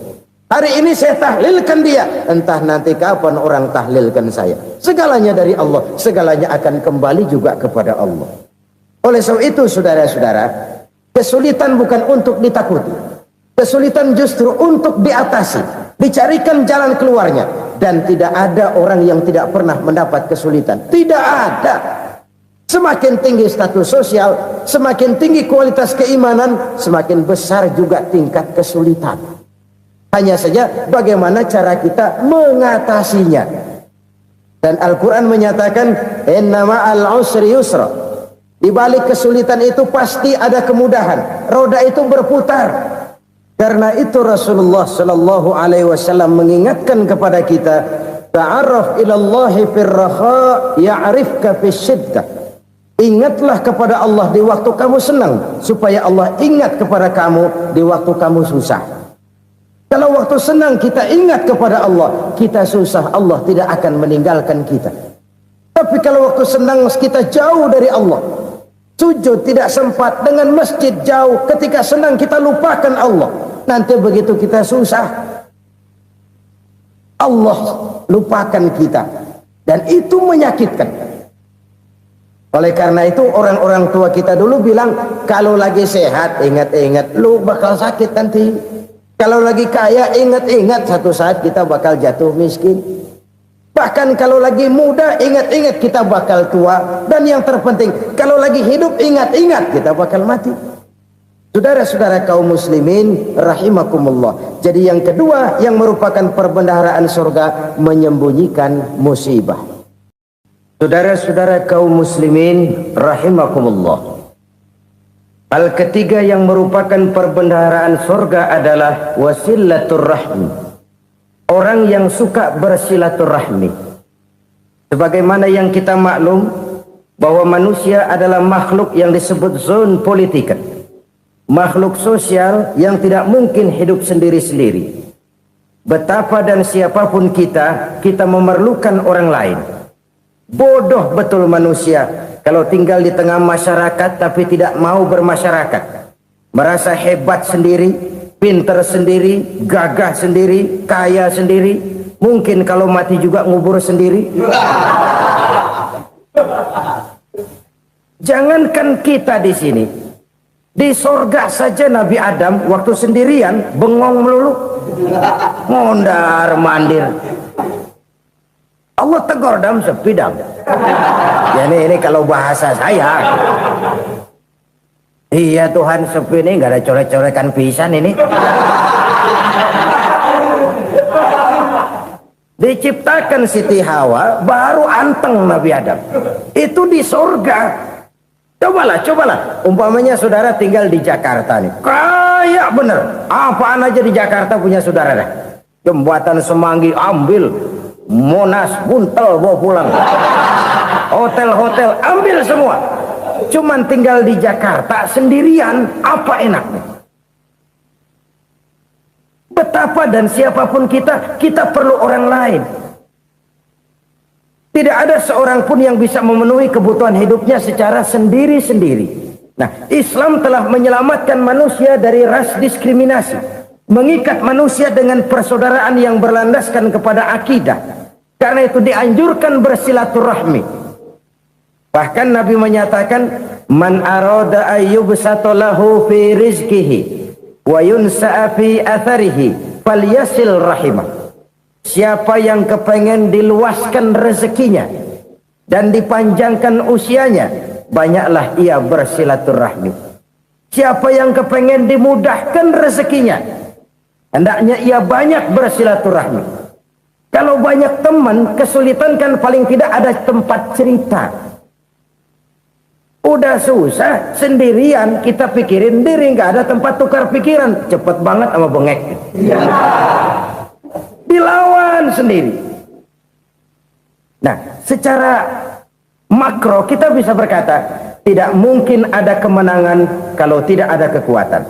Hari ini saya tahlilkan dia, entah nanti kapan orang tahlilkan saya. Segalanya dari Allah, segalanya akan kembali juga kepada Allah. Oleh sebab itu saudara-saudara, kesulitan bukan untuk ditakuti. Kesulitan justru untuk diatasi, dicarikan jalan keluarnya. Dan tidak ada orang yang tidak pernah mendapat kesulitan. Tidak ada. Semakin tinggi status sosial, semakin tinggi kualitas keimanan, semakin besar juga tingkat kesulitan. Hanya saja bagaimana cara kita mengatasinya. Dan Al-Quran menyatakan, inna ma'al usri yusra. Di balik kesulitan itu pasti ada kemudahan. Roda itu berputar. Karena itu Rasulullah Sallallahu Alaihi Wasallam mengingatkan kepada kita, ta'arraf ilallahi firraha ya'rifka fisyiddah. Ingatlah kepada Allah di waktu kamu senang, supaya Allah ingat kepada kamu di waktu kamu susah. Kalau waktu senang kita ingat kepada Allah, kita susah, Allah tidak akan meninggalkan kita. Tapi kalau waktu senang kita jauh dari Allah, sujud tidak sempat, dengan masjid jauh, ketika senang kita lupakan Allah. Nanti begitu kita susah, Allah lupakan kita. Dan itu menyakitkan. Oleh karena itu orang-orang tua kita dulu bilang, kalau lagi sehat ingat-ingat lu bakal sakit nanti. Kalau lagi kaya ingat-ingat satu saat kita bakal jatuh miskin. Bahkan kalau lagi muda ingat-ingat kita bakal tua. Dan yang terpenting, kalau lagi hidup ingat-ingat kita bakal mati. Saudara-saudara kaum muslimin rahimakumullah. Jadi yang kedua yang merupakan perbendaharaan surga, menyembunyikan musibah. Saudara-saudara kaum muslimin rahimakumullah. Hal ketiga yang merupakan perbendaharaan surga adalah wasilatur rahmi. Orang yang suka bersilaturahmi. Sebagaimana yang kita maklum bahwa manusia adalah makhluk yang disebut zon politika. Makhluk sosial yang tidak mungkin hidup sendiri-sendiri. Betapa dan siapapun kita memerlukan orang lain. Bodoh betul manusia kalau tinggal di tengah masyarakat tapi tidak mau bermasyarakat. Merasa hebat sendiri, pintar sendiri, gagah sendiri, kaya sendiri. Mungkin kalau mati juga ngubur sendiri. Jangankan kita di sini, di sorga saja Nabi Adam waktu sendirian bengong melulu, mondar mandir. Allah tegur dam sepi dam. Ya ini kalau bahasa saya. Iya Tuhan sepi ini nggak ada coret-corekan pisan ini. Diciptakan Siti Hawa baru anteng Nabi Adam. Itu di sorga. Cobalah. Umpamanya saudara tinggal di Jakarta nih. Kayak bener. Apaan aja di Jakarta punya saudara dah. Jembatan Semanggi ambil. Monas buntel bawa pulang. Hotel-hotel ambil semua. Cuman tinggal di Jakarta sendirian, apa enaknya? Betapa dan siapapun kita perlu orang lain. Tidak ada seorang pun yang bisa memenuhi kebutuhan hidupnya secara sendiri-sendiri. Nah, Islam telah menyelamatkan manusia dari ras diskriminasi, mengikat manusia dengan persaudaraan yang berlandaskan kepada akidah. Karena itu dianjurkan bersilaturahmi. Bahkan Nabi menyatakan, man arada ayyubsata lahu fi rizqihi wa yunsa'a fi atharihi falyasil rahimah. Siapa yang kepengen diluaskan rezekinya dan dipanjangkan usianya, banyaklah ia bersilaturahmi. Siapa yang kepengen dimudahkan rezekinya, hendaknya ia banyak bersilaturahmi. Kalau banyak teman, kesulitan kan paling tidak ada tempat cerita. Udah susah sendirian, kita pikirin diri, nggak ada tempat tukar pikiran. Cepet banget sama bengek. Dilawan sendiri. Nah, secara makro kita bisa berkata, tidak mungkin ada kemenangan kalau tidak ada kekuatan.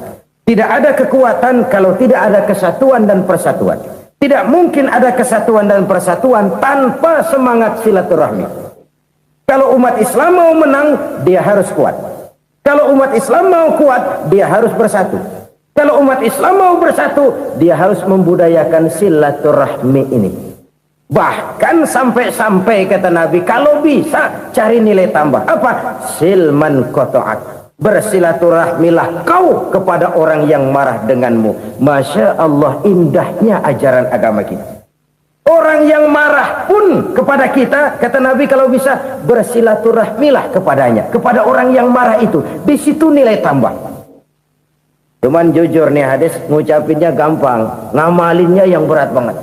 Tidak ada kekuatan kalau tidak ada kesatuan dan persatuan. Tidak mungkin ada kesatuan dan persatuan tanpa semangat silaturahmi. Kalau umat Islam mau menang, dia harus kuat. Kalau umat Islam mau kuat, dia harus bersatu. Kalau umat Islam mau bersatu, dia harus membudayakan silaturahmi ini. Bahkan sampai-sampai kata Nabi, kalau bisa cari nilai tambah. Apa? Silman qata'ak. Bersilaturahmilah kau kepada orang yang marah denganmu. Masya Allah, indahnya ajaran agama kita. Orang yang marah pun kepada kita, kata Nabi, kalau bisa bersilaturahmilah kepadanya, kepada orang yang marah itu. Di situ nilai tambah. Cuman jujur nih hadis, ngucapinnya gampang, ngamalinnya yang berat banget.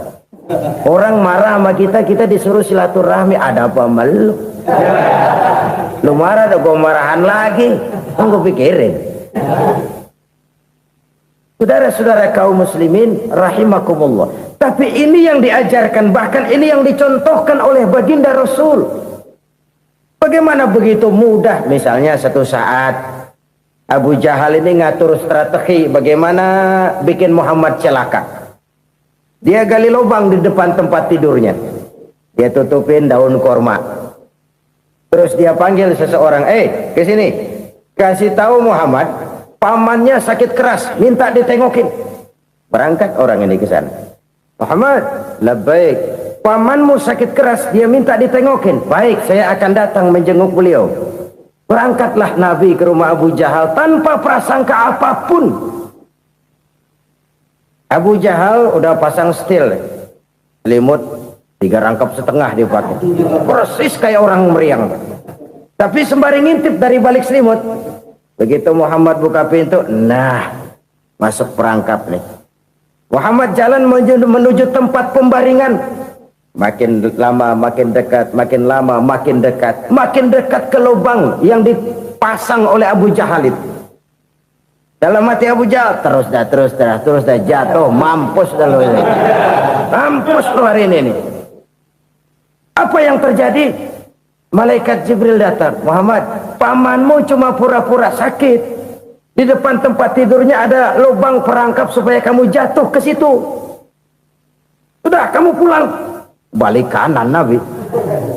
Orang marah sama kita, kita disuruh silaturahmi, ada apa malu? Lu marah, ada gua marahan lagi. Gue pikirin. Saudara-saudara kaum muslimin rahimakumullah. Tapi ini yang diajarkan, bahkan ini yang dicontohkan oleh baginda Rasul. Bagaimana begitu mudah, misalnya satu saat Abu Jahal ini ngatur strategi bagaimana bikin Muhammad celaka. Dia gali lubang di depan tempat tidurnya. Dia tutupin daun korma. Terus dia panggil seseorang, ke sini. Kasih tahu Muhammad, pamannya sakit keras, minta ditengokin. Berangkat orang ini ke sana. Muhammad, labbaik. Pamanmu sakit keras, dia minta ditengokin. Baik, saya akan datang menjenguk beliau. Berangkatlah Nabi ke rumah Abu Jahal tanpa prasangka apapun. Abu Jahal udah pasang setil, selimut 3 rangkap setengah dia pakai, persis kayak orang meriang. Tapi sembari ngintip dari balik selimut, begitu Muhammad buka pintu, nah masuk perangkap nih. Muhammad jalan menuju tempat pembaringan. Makin lama makin dekat, makin lama makin dekat, makin dekat ke lubang yang dipasang oleh Abu Jahal itu. Dalam hati Abu Jahal, terus dah jatuh, mampus dah lo ini. Mampus lo hari ini nih. Apa yang terjadi? Malaikat Jibril datang. Muhammad, pamanmu cuma pura-pura sakit. Di depan tempat tidurnya ada lubang perangkap supaya kamu jatuh ke situ. Sudah, kamu pulang. Balik kanan Nabi.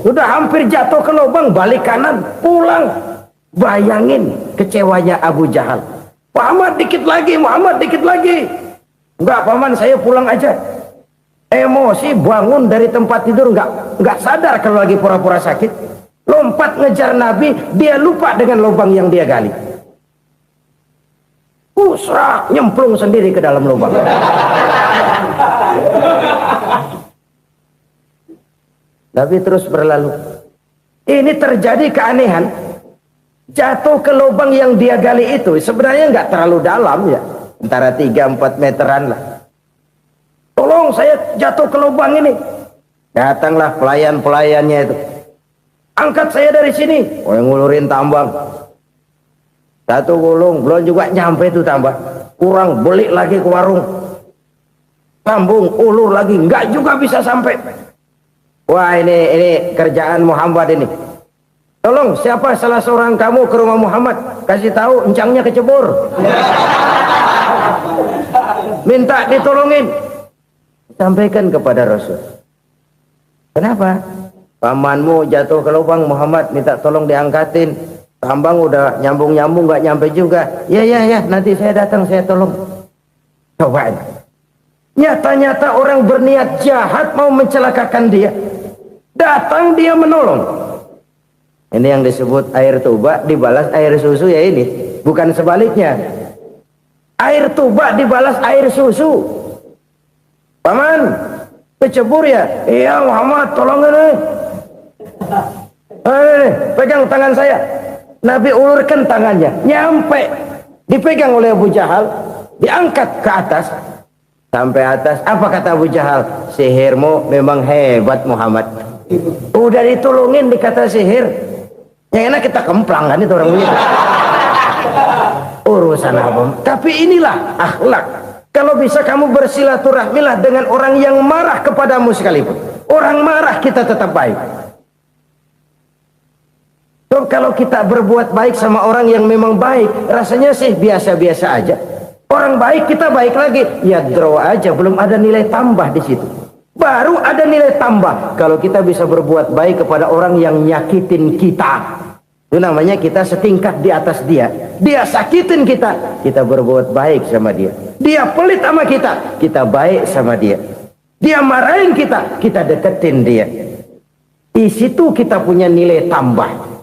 Sudah hampir jatuh ke lubang, balik kanan, pulang. Bayangin kecewanya Abu Jahal. Muhammad dikit lagi, Muhammad dikit lagi. Enggak paman, saya pulang aja. Emosi bangun dari tempat tidur, enggak sadar kalau lagi pura-pura sakit. Lompat ngejar Nabi, dia lupa dengan lubang yang dia gali. Usrak, nyemplung sendiri ke dalam lubang. Nabi terus berlalu. Ini terjadi keanehan. Jatuh ke lubang yang dia gali itu sebenarnya nggak terlalu dalam ya, antara 3-4 meteran lah. Tolong saya jatuh ke lubang ini. Datanglah pelayan-pelayannya itu. Angkat saya dari sini. Oh, yang ngulurin tambang. Satu gulung, belum juga nyampe itu tambang. Kurang, beli lagi ke warung. Sambung, ulur lagi, nggak juga bisa sampai. Wah, ini kerjaan Muhammad ini. Tolong, siapa salah seorang kamu ke rumah Muhammad, kasih tahu encangnya kecebur. Minta ditolongin. Sampaikan kepada Rasul. Kenapa? Pamanmu jatuh ke lubang, Muhammad minta tolong diangkatin. Tambang udah nyambung-nyambung nggak nyampe juga. Ya, nanti saya datang, saya tolong. Coba. Nyata-nyata orang berniat jahat mau mencelakakan dia. Datang dia menolong. Ini yang disebut air tuba dibalas air susu ya ini. Bukan sebaliknya. Air tuba dibalas air susu. Paman, kecebur ya? Iya Muhammad, tolong ini. Pegang tangan saya. Nabi ulurkan tangannya. Nyampe. Dipegang oleh Abu Jahal. Diangkat ke atas. Sampai atas. Apa kata Abu Jahal? Sihirmu memang hebat Muhammad. Udah ditolongin dikata sihir. Yang enak kita kemplang kan itu orang begitu. Urusan apa? Tapi inilah akhlak. Kalau bisa kamu bersilaturahmilah dengan orang yang marah kepadamu sekalipun. Orang marah kita tetap baik. So, kalau kita berbuat baik sama orang yang memang baik, rasanya sih biasa-biasa aja. Orang baik kita baik lagi, ya draw aja, belum ada nilai tambah di situ. Baru ada nilai tambah kalau kita bisa berbuat baik kepada orang yang nyakitin kita. Itu namanya kita setingkat di atas dia. Dia sakitin kita, kita berbuat baik sama dia. Dia pelit sama kita, kita baik sama dia. Dia marahin kita, kita deketin dia. Di situ kita punya nilai tambah.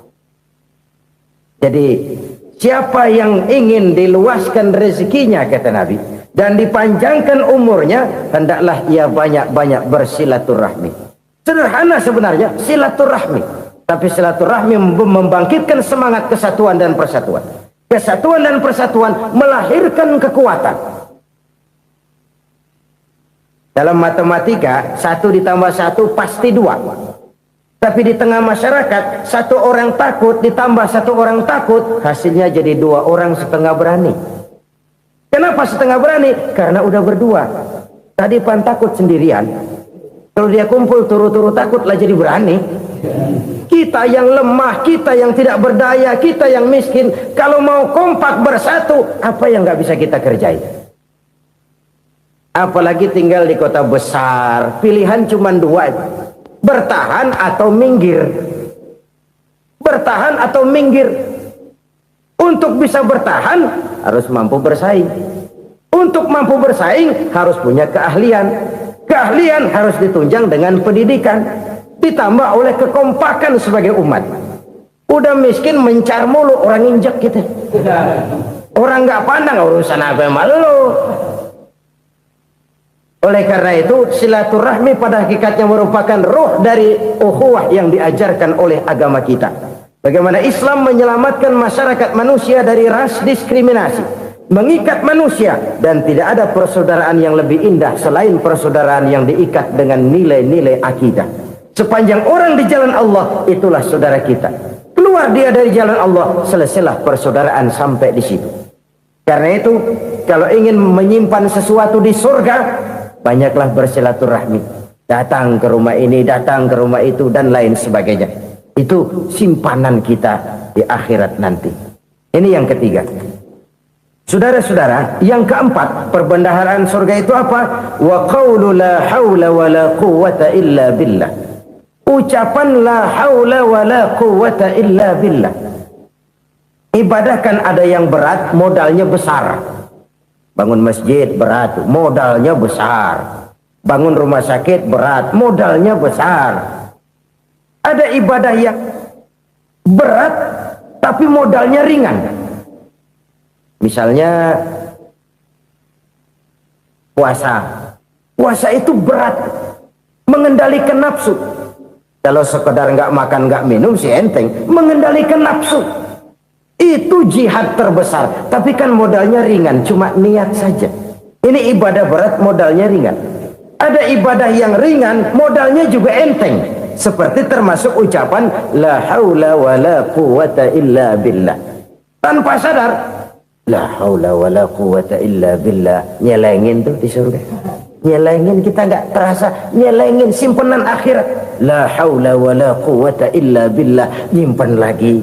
Jadi siapa yang ingin diluaskan rezekinya kata Nabi dan dipanjangkan umurnya, hendaklah ia banyak-banyak bersilaturahmi. Sederhana sebenarnya silaturahmi. Tapi silaturahmi membangkitkan semangat kesatuan dan persatuan. Kesatuan dan persatuan melahirkan kekuatan. Dalam matematika, 1 ditambah 1 pasti 2. Tapi di tengah masyarakat, 1 orang takut ditambah 1 orang takut, hasilnya jadi 2 orang setengah berani. Kenapa setengah berani? Karena udah berdua. Tadi pan takut sendirian. Kalau dia kumpul turu-turu takutlah jadi berani. Kita yang lemah, kita yang tidak berdaya, kita yang miskin, kalau mau kompak bersatu, apa yang nggak bisa kita kerjain? Apalagi tinggal di kota besar, pilihan cuma 2, bertahan atau minggir. Bertahan atau minggir. Untuk bisa bertahan harus mampu bersaing. Untuk mampu bersaing harus punya keahlian. Keahlian harus ditunjang dengan pendidikan, ditambah oleh kekompakan sebagai umat. Udah miskin mencar mulu, orang injak kita. Orang nggak pandang urusan apa malu. Oleh karena itu silaturahmi pada hakikatnya merupakan ruh dari ukhuwah yang diajarkan oleh agama kita. Bagaimana Islam menyelamatkan masyarakat manusia dari ras diskriminasi, mengikat manusia, dan tidak ada persaudaraan yang lebih indah selain persaudaraan yang diikat dengan nilai-nilai akidah. Sepanjang orang di jalan Allah, itulah saudara kita. Keluar dia dari jalan Allah, selesailah persaudaraan sampai di situ. Karena itu, kalau ingin menyimpan sesuatu di surga, banyaklah bersilaturahmi. Datang ke rumah ini, datang ke rumah itu, dan lain sebagainya. Itu simpanan kita di akhirat nanti. Ini yang ketiga. Saudara-saudara, yang keempat, perbendaharaan surga itu apa? Wa qawlu la hawla wa la quwwata illa billah. Ucapan la hawla wa la quwwata illa billah. Ibadah kan ada yang berat, modalnya besar. Bangun masjid berat, modalnya besar. Bangun rumah sakit berat, modalnya besar. Ada ibadah yang berat tapi modalnya ringan. Misalnya puasa. Puasa itu berat, mengendalikan nafsu. Kalau sekedar nggak makan nggak minum sih enteng. Mengendalikan nafsu itu jihad terbesar. Tapi kan modalnya ringan, cuma niat saja. Ini ibadah berat, modalnya ringan. Ada ibadah yang ringan, modalnya juga enteng. Seperti termasuk ucapan la haula wa la quwwata illa billah. Tanpa sadar, la haula wa la quwwata illa billah. Nyelengin tuh di surga. Nyelengin, kita nggak terasa. Nyelengin simpenan akhirat. La haula wa la quwwata illa billah. Nyimpan lagi.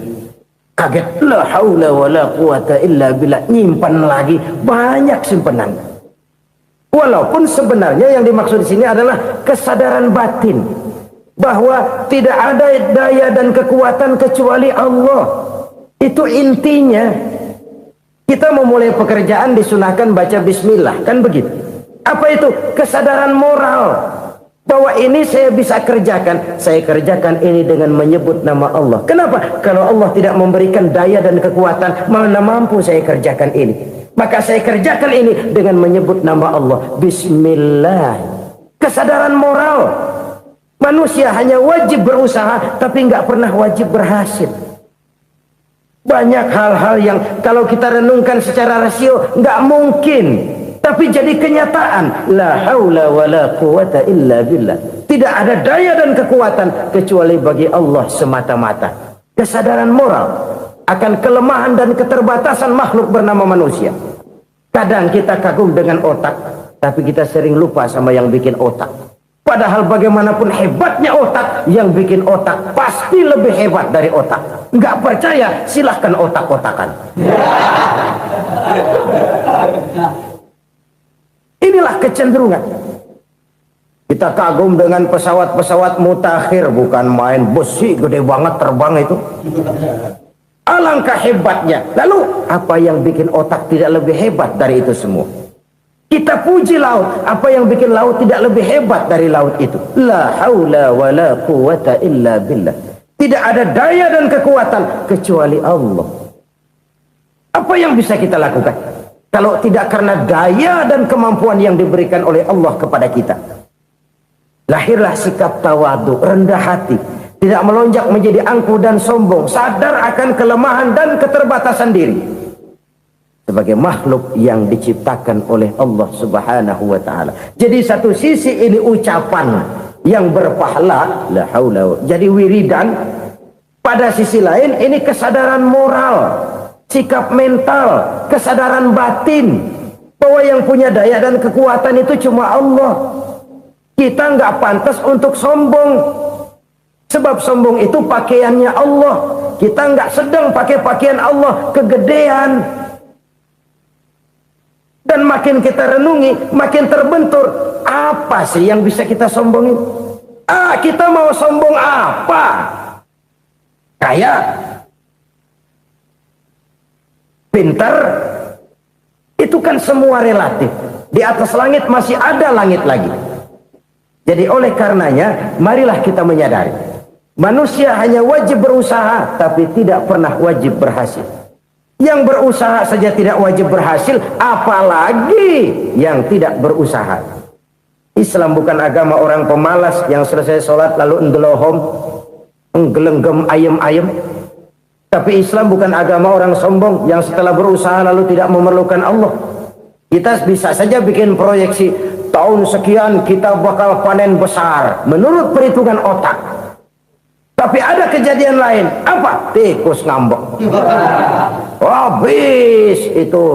Kaget. La haula wa la quwwata illa billah. Nyimpan lagi. Banyak simpenan. Walaupun sebenarnya yang dimaksud di sini adalah kesadaran batin. Bahwa tidak ada daya dan kekuatan kecuali Allah. Itu intinya. Kita memulai pekerjaan disunahkan baca bismillah, kan begitu. Apa itu? Kesadaran moral. Bahwa ini saya bisa kerjakan. Saya kerjakan ini dengan menyebut nama Allah. Kenapa? Kalau Allah tidak memberikan daya dan kekuatan, mana mampu saya kerjakan ini. Maka saya kerjakan ini dengan menyebut nama Allah. Bismillah. Kesadaran moral. Manusia hanya wajib berusaha, tapi nggak pernah wajib berhasil. Banyak hal-hal yang kalau kita renungkan secara rasio nggak mungkin. Tapi jadi kenyataan. La haula wa la quwata illa billah. Tidak ada daya dan kekuatan kecuali bagi Allah semata-mata. Kesadaran moral akan kelemahan dan keterbatasan makhluk bernama manusia. Kadang kita kagum dengan otak, tapi kita sering lupa sama yang bikin otak. Padahal bagaimanapun hebatnya otak, yang bikin otak pasti lebih hebat dari otak. Nggak percaya? Silahkan otak-otakan. Inilah kecenderungan. Kita kagum dengan pesawat-pesawat mutakhir, bukan main besi gede banget terbang itu. Alangkah hebatnya. Lalu apa yang bikin otak tidak lebih hebat dari itu semua? Kita puji laut. Apa yang bikin laut tidak lebih hebat dari laut itu? La haula wa la quwata illa billah. Tidak ada daya dan kekuatan kecuali Allah. Apa yang bisa kita lakukan kalau tidak karena daya dan kemampuan yang diberikan oleh Allah kepada kita? Lahirlah sikap tawadu, rendah hati, tidak melonjak menjadi angkuh dan sombong, sadar akan kelemahan dan keterbatasan diri sebagai makhluk yang diciptakan oleh Allah Subhanahu wa taala. Jadi satu sisi ini ucapan yang berpahala, la haula, jadi wiridan. Pada sisi lain ini kesadaran moral, sikap mental, kesadaran batin bahwa yang punya daya dan kekuatan itu cuma Allah. Kita nggak pantas untuk sombong, sebab sombong itu pakaiannya Allah. Kita nggak sedang pakai pakaian Allah, kegedean. Dan makin kita renungi, makin terbentur. Apa sih yang bisa kita sombongin? Kita mau sombong apa? Kaya, pintar, itu kan semua relatif. Di atas langit masih ada langit lagi. Jadi oleh karenanya, marilah kita menyadari, manusia hanya wajib berusaha, tapi tidak pernah wajib berhasil. Yang berusaha saja tidak wajib berhasil, apalagi yang tidak berusaha. Islam bukan agama orang pemalas yang selesai sholat lalu enggelohom, enggelenggem ayem-ayem. Tapi Islam bukan agama orang sombong yang setelah berusaha lalu tidak memerlukan Allah. Kita bisa saja bikin proyeksi, tahun sekian kita bakal panen besar menurut perhitungan otak. Tapi ada kejadian lain. Apa? Tikus ngambek. Habis itu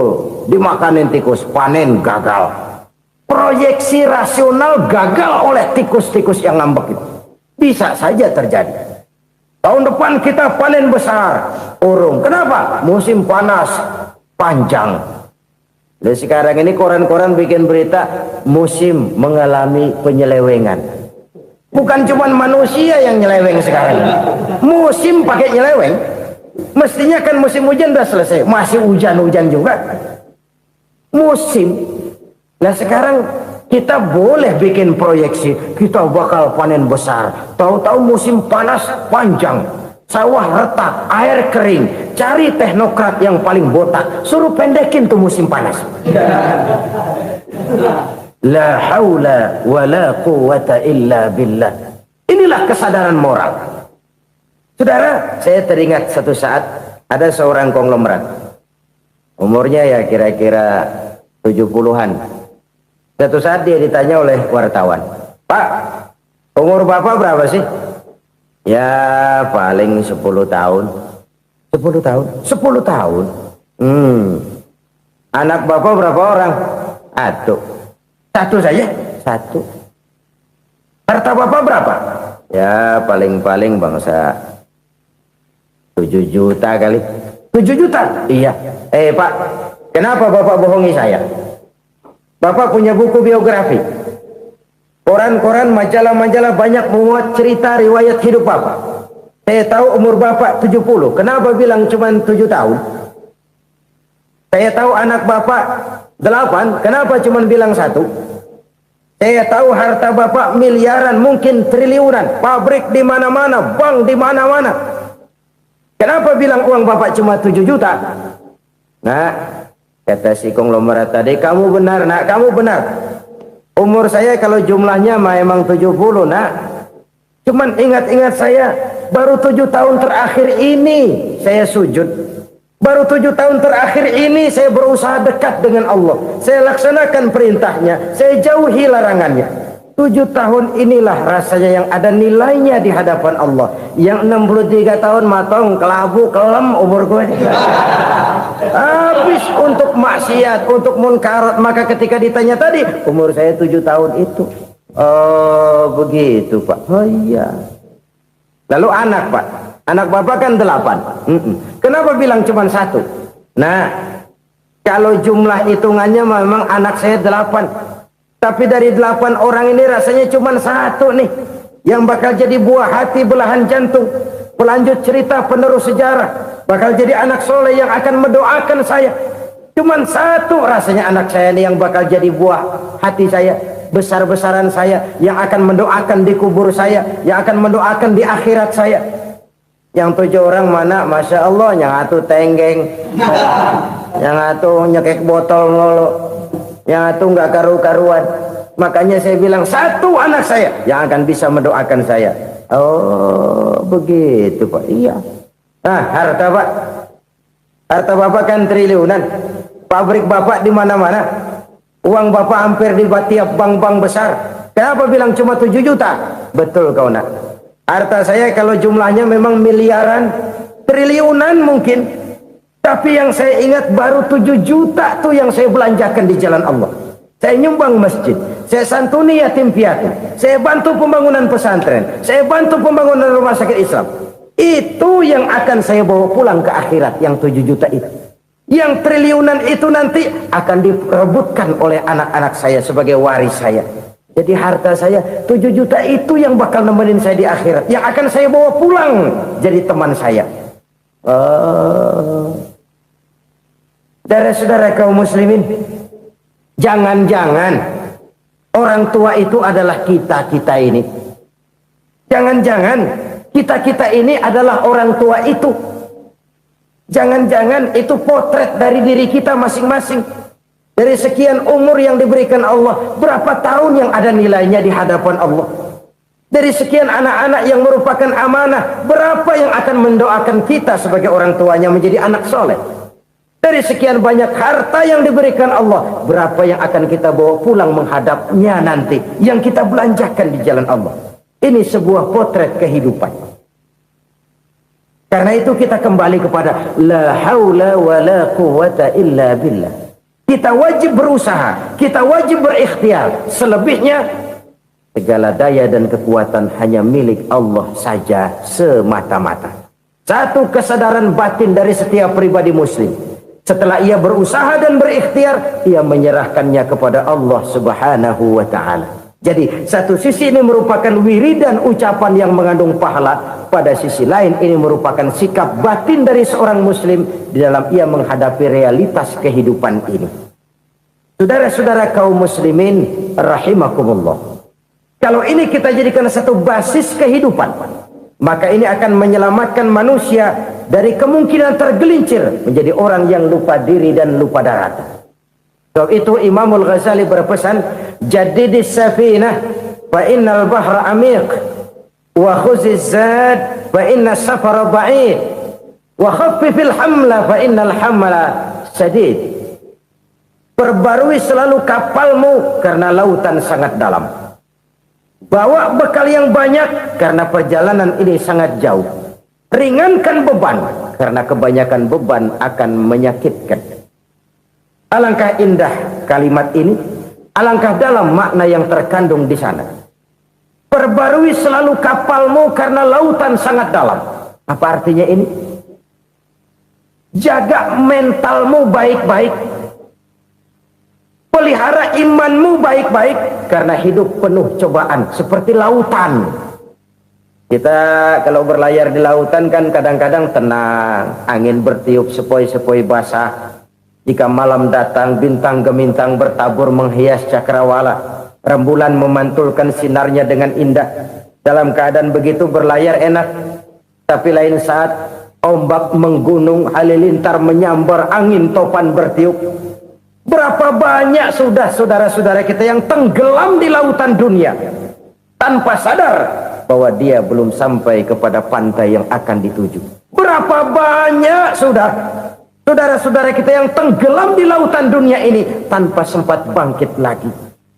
dimakanin tikus, panen gagal. Proyeksi rasional gagal oleh tikus-tikus yang ngambek itu. Bisa saja terjadi. Tahun depan kita panen besar, urung. Kenapa? Musim panas panjang. Dan sekarang ini koran-koran bikin berita musim mengalami penyelewengan. Bukan cuma manusia yang nyeleweng sekarang. Musim pakai nyeleweng. Mestinya kan musim hujan udah selesai, masih hujan-hujan juga. Musim. Nah sekarang kita boleh bikin proyeksi, kita bakal panen besar. Tahu-tahu musim panas panjang, sawah retak, air kering. Cari teknokrat yang paling botak, suruh pendekin tuh musim panas. La haula wa la quwata illa billah. Inilah kesadaran moral. Saudara, saya teringat satu saat ada seorang konglomerat. Umurnya ya kira-kira 70-an. Satu saat dia ditanya oleh wartawan, "Pak, umur Bapak berapa sih?" "Ya paling 10 tahun." 10 tahun? 10 tahun? Anak Bapak berapa orang? Satu saja? Satu. Harta Bapak berapa? Ya paling-paling bangsa 7 juta kali. 7 juta? Iya. Pak, kenapa Bapak bohongi saya? Bapak punya buku biografi. Koran-koran, majalah-majalah banyak memuat cerita riwayat hidup Bapak. Saya tahu umur Bapak 70. Kenapa bilang cuma 7 tahun? Saya tahu anak Bapak 8. Kenapa cuma bilang 1? Saya tahu harta bapak miliaran, mungkin triliunan, pabrik di mana-mana, bank di mana-mana. Kenapa bilang uang bapak cuma 7 juta? Nah, kata si konglomerat tadi, kamu benar nak, kamu benar. Umur saya kalau jumlahnya memang 70 nak. Cuman ingat-ingat saya, baru 7 tahun terakhir ini saya sujud. Baru 7 tahun terakhir ini saya berusaha dekat dengan Allah. Saya laksanakan perintahnya, saya jauhi larangannya. 7 tahun inilah rasanya yang ada nilainya di hadapan Allah. Yang 63 tahun matong, kelabu, kelem umur gue. Habis untuk maksiat, untuk munkarat. Maka ketika ditanya tadi, umur saya 7 tahun itu. Oh begitu Pak. Oh iya. Lalu anak Pak, anak bapak kan 8. Kenapa bilang cuma 1? Nah, kalau jumlah hitungannya memang anak saya 8. Tapi dari 8 orang ini rasanya cuma 1 nih yang bakal jadi buah hati, belahan jantung, pelanjut cerita, penerus sejarah, bakal jadi anak soleh yang akan mendoakan saya. Cuma 1 rasanya anak saya ini yang bakal jadi buah hati saya, besar-besaran saya, yang akan mendoakan di kubur saya, yang akan mendoakan di akhirat saya. Yang 7 orang mana, Masya Allah, yang 1 tenggeng, yang 1 nyekek botol ngolo, yang 1 nggak karu-karuan. Makanya saya bilang 1 anak saya yang akan bisa mendoakan saya. Oh begitu Pak. Iya. Nah, harta Pak, harta bapak kan triliunan, pabrik bapak di mana-mana, uang bapak hampir di tiap bank-bank besar. Kenapa bilang cuma 7 juta? Betul kau nak. Harta saya kalau jumlahnya memang miliaran, triliunan mungkin. Tapi yang saya ingat baru 7 juta tuh yang saya belanjakan di jalan Allah. Saya nyumbang masjid, saya santuni yatim piatu, saya bantu pembangunan pesantren, saya bantu pembangunan rumah sakit Islam. Itu yang akan saya bawa pulang ke akhirat, yang 7 juta itu. Yang triliunan itu nanti akan diperebutkan oleh anak-anak saya sebagai waris saya. Jadi harta saya 7 juta itu yang bakal nemenin saya di akhirat, yang akan saya bawa pulang jadi teman saya. Saudara-saudara kaum muslimin, jangan-jangan orang tua itu adalah kita-kita ini. Jangan-jangan kita-kita ini adalah orang tua itu. Jangan-jangan itu potret dari diri kita masing-masing. Dari sekian umur yang diberikan Allah, berapa tahun yang ada nilainya di hadapan Allah? Dari sekian anak-anak yang merupakan amanah, berapa yang akan mendoakan kita sebagai orang tuanya menjadi anak soleh? Dari sekian banyak harta yang diberikan Allah, berapa yang akan kita bawa pulang menghadapnya nanti, yang kita belanjakan di jalan Allah? Ini sebuah potret kehidupan. Karena itu kita kembali kepada la haula wa la quwata illa billah. Kita wajib berusaha, kita wajib berikhtiar. Selebihnya segala daya dan kekuatan hanya milik Allah saja semata-mata. Satu kesadaran batin dari setiap pribadi muslim. Setelah ia berusaha dan berikhtiar, ia menyerahkannya kepada Allah Subhanahu wa ta'ala. Jadi satu sisi ini merupakan wiridan ucapan yang mengandung pahala, pada sisi lain ini merupakan sikap batin dari seorang muslim di dalam ia menghadapi realitas kehidupan ini. Saudara-saudara kaum muslimin rahimakumullah, kalau ini kita jadikan satu basis kehidupan, maka ini akan menyelamatkan manusia dari kemungkinan tergelincir menjadi orang yang lupa diri dan lupa darat. Sebab itu Imamul Ghazali berpesan, jadidis safinah fa innal bahra amiq, wa khuziz zad fa inna safara ba'id, wa khaffifil hamla fa innal hamla sadid. Perbarui selalu kapalmu karena lautan sangat dalam. Bawa bekal yang banyak karena perjalanan ini sangat jauh. Ringankan beban karena kebanyakan beban akan menyakitkan. Alangkah indah kalimat ini, alangkah dalam makna yang terkandung di sana. Perbarui selalu kapalmu karena lautan sangat dalam. Apa artinya ini? Jaga mentalmu baik-baik. Pelihara imanmu baik-baik karena hidup penuh cobaan seperti lautan. Kita kalau berlayar di lautan kan kadang-kadang tenang, angin bertiup sepoi-sepoi basah. Jika malam datang, bintang gemintang bertabur menghias cakrawala. Rembulan memantulkan sinarnya dengan indah. Dalam keadaan begitu berlayar enak. Tapi lain saat ombak menggunung, halilintar menyambar, angin topan bertiup. Berapa banyak sudah saudara-saudara kita yang tenggelam di lautan dunia tanpa sadar bahwa dia belum sampai kepada pantai yang akan dituju. Berapa banyak sudah saudara-saudara kita yang tenggelam di lautan dunia ini tanpa sempat bangkit lagi.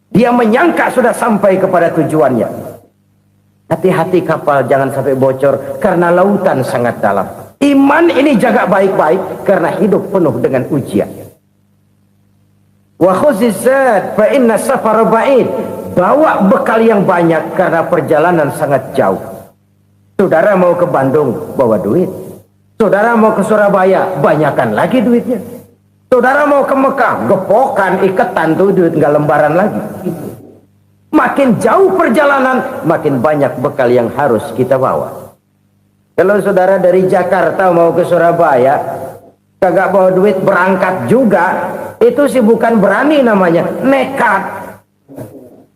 Dia menyangka sudah sampai kepada tujuannya. Hati-hati kapal jangan sampai bocor karena lautan sangat dalam. Iman ini jaga baik-baik karena hidup penuh dengan ujian. Wa khuzizat fa inna safara ba'id. Bawa bekal yang banyak karena perjalanan sangat jauh. Saudara mau ke Bandung, bawa duit. Saudara mau ke Surabaya, banyakkan lagi duitnya. Saudara mau ke Mekah, gepokan, iketan tuh duit nggak lembaran lagi. Makin jauh perjalanan, makin banyak bekal yang harus kita bawa. Kalau saudara dari Jakarta mau ke Surabaya, kagak bawa duit berangkat juga, itu sih bukan berani namanya, nekat.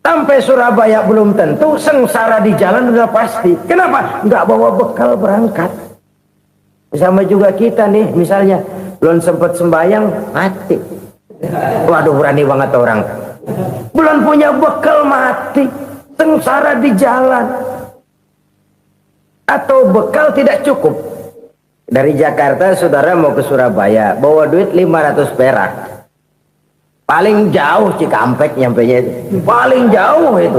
Sampai Surabaya belum tentu, sengsara di jalan udah pasti. Kenapa? Nggak bawa bekal berangkat. Sama juga kita nih, misalnya belum sempat sembahyang, mati. Waduh, berani banget orang. Belum punya bekal, mati. Sengsara di jalan. Atau bekal tidak cukup. Dari Jakarta saudara mau ke Surabaya, bawa duit 500 perak. Paling jauh Cikampek nyampenya itu. Paling jauh itu.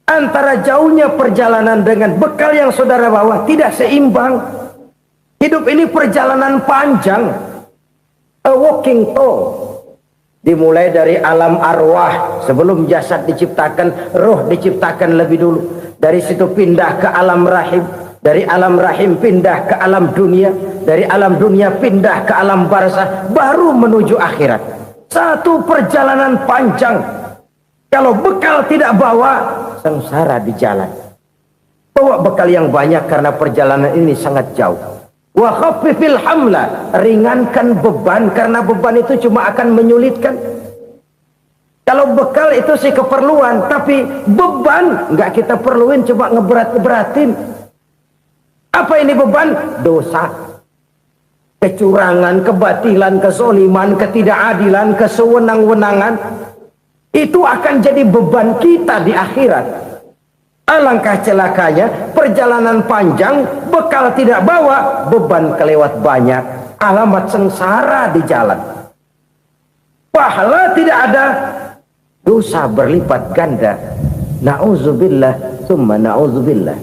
Antara jauhnya perjalanan dengan bekal yang saudara bawa tidak seimbang. Hidup ini perjalanan panjang. A walking tour. Dimulai dari alam arwah. Sebelum jasad diciptakan, roh diciptakan lebih dulu. Dari situ pindah ke alam rahim. Dari alam rahim pindah ke alam dunia. Dari alam dunia pindah ke alam barzah. Baru menuju akhirat. Satu perjalanan panjang. Kalau bekal tidak bawa, sengsara di jalan. Bawa bekal yang banyak karena perjalanan ini sangat jauh. Wa khaffifil hamla, ringankan beban karena beban itu cuma akan menyulitkan. Kalau bekal itu sih keperluan, tapi beban nggak kita perluin, coba ngeberat-beratin. Apa ini beban? Dosa, kecurangan, kebatilan, kezoliman, ketidakadilan, kesewenang-wenangan. Itu akan jadi beban kita di akhirat. Alangkah celakanya, perjalanan panjang, bekal tidak bawa, beban kelewat banyak, alamat sengsara di jalan. Pahala tidak ada, dosa berlipat ganda. Na'udzubillah, summa na'udzubillah.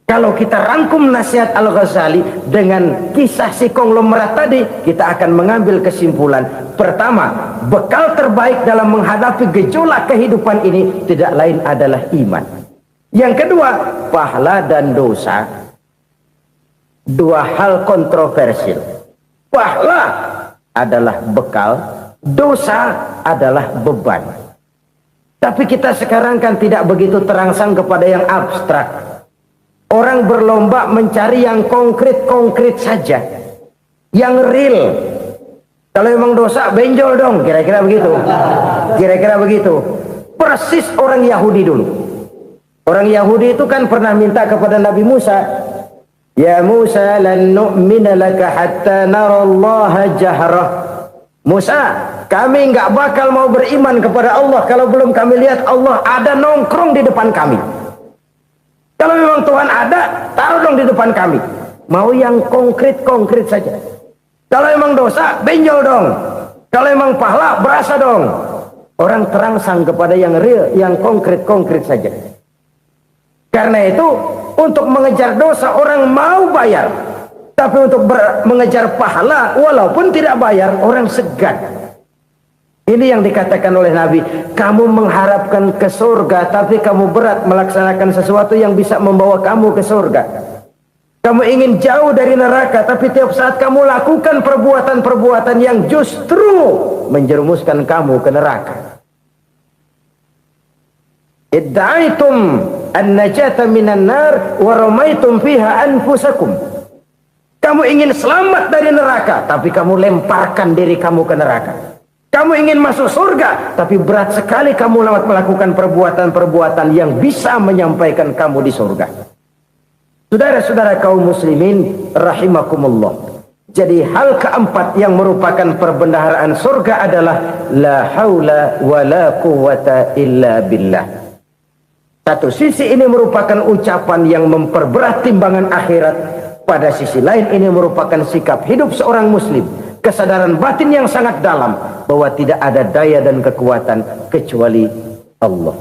Kalau kita rangkum nasihat Al-Ghazali dengan kisah si konglomerat tadi, kita akan mengambil kesimpulan. Pertama, bekal terbaik dalam menghadapi gejolak kehidupan ini tidak lain adalah iman. Yang kedua, pahala dan dosa. Dua hal kontroversial. Pahala adalah bekal, dosa adalah beban. Tapi kita sekarang kan tidak begitu terangsang kepada yang abstrak. Orang berlomba mencari yang konkret-konkret saja. Yang real. Kalau memang dosa, benjol dong. Kira-kira begitu. Kira-kira begitu. Persis orang Yahudi dulu. Orang Yahudi itu kan pernah minta kepada Nabi Musa. Ya Musa, lan nu'mina laka hatta narallaha jahrah. Musa, kami nggak bakal mau beriman kepada Allah kalau belum kami lihat Allah ada nongkrong di depan kami. Kalau memang Tuhan ada, taruh dong di depan kami. Mau yang konkret-konkret saja. Kalau memang dosa, benjol dong. Kalau memang pahala, berasa dong. Orang terangsang kepada yang real, yang konkret-konkret saja. Karena itu, untuk mengejar dosa, orang mau bayar. Tapi untuk mengejar pahala, walaupun tidak bayar, orang segan. Ini yang dikatakan oleh Nabi, kamu mengharapkan ke surga, tapi kamu berat melaksanakan sesuatu yang bisa membawa kamu ke surga. Kamu ingin jauh dari neraka, tapi tiap saat kamu lakukan perbuatan-perbuatan yang justru menjerumuskan kamu ke neraka. Idda'aitum an-najata minan nar wa ramaitum fiha anfusakum. Kamu ingin selamat dari neraka, tapi kamu lemparkan diri kamu ke neraka. Kamu ingin masuk surga, tapi berat sekali kamu melakukan perbuatan-perbuatan yang bisa menyampaikan kamu di surga. Saudara-saudara kaum muslimin rahimakumullah. Jadi hal keempat yang merupakan perbendaharaan surga adalah la haula wa la quwwata illa billah. Satu sisi ini merupakan ucapan yang memperberat timbangan akhirat. Pada sisi lain ini merupakan sikap hidup seorang muslim. Kesadaran batin yang sangat dalam bahwa tidak ada daya dan kekuatan kecuali Allah.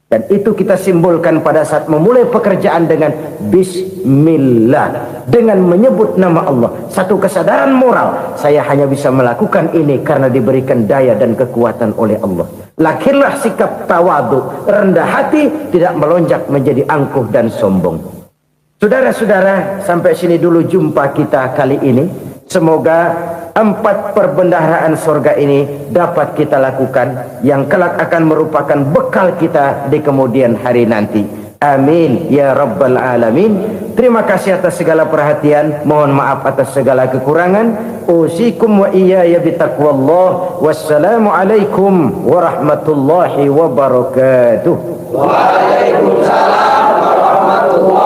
Dan itu kita simbolkan pada saat memulai pekerjaan dengan bismillah, dengan menyebut nama Allah. Satu kesadaran moral, saya hanya bisa melakukan ini karena diberikan daya dan kekuatan oleh Allah. Lahirlah sikap tawadu, rendah hati, tidak melonjak menjadi angkuh dan sombong. Saudara-saudara, sampai sini dulu jumpa kita kali ini. Semoga 4 perbendaharaan surga ini dapat kita lakukan, yang kelak akan merupakan bekal kita di kemudian hari nanti. Amin ya rabbal alamin. Terima kasih atas segala perhatian, mohon maaf atas segala kekurangan. Usikum wa iyaya bitaqwallah. Wassalamu alaikum warahmatullahi wabarakatuh. Waalaikumsalam warahmatullahi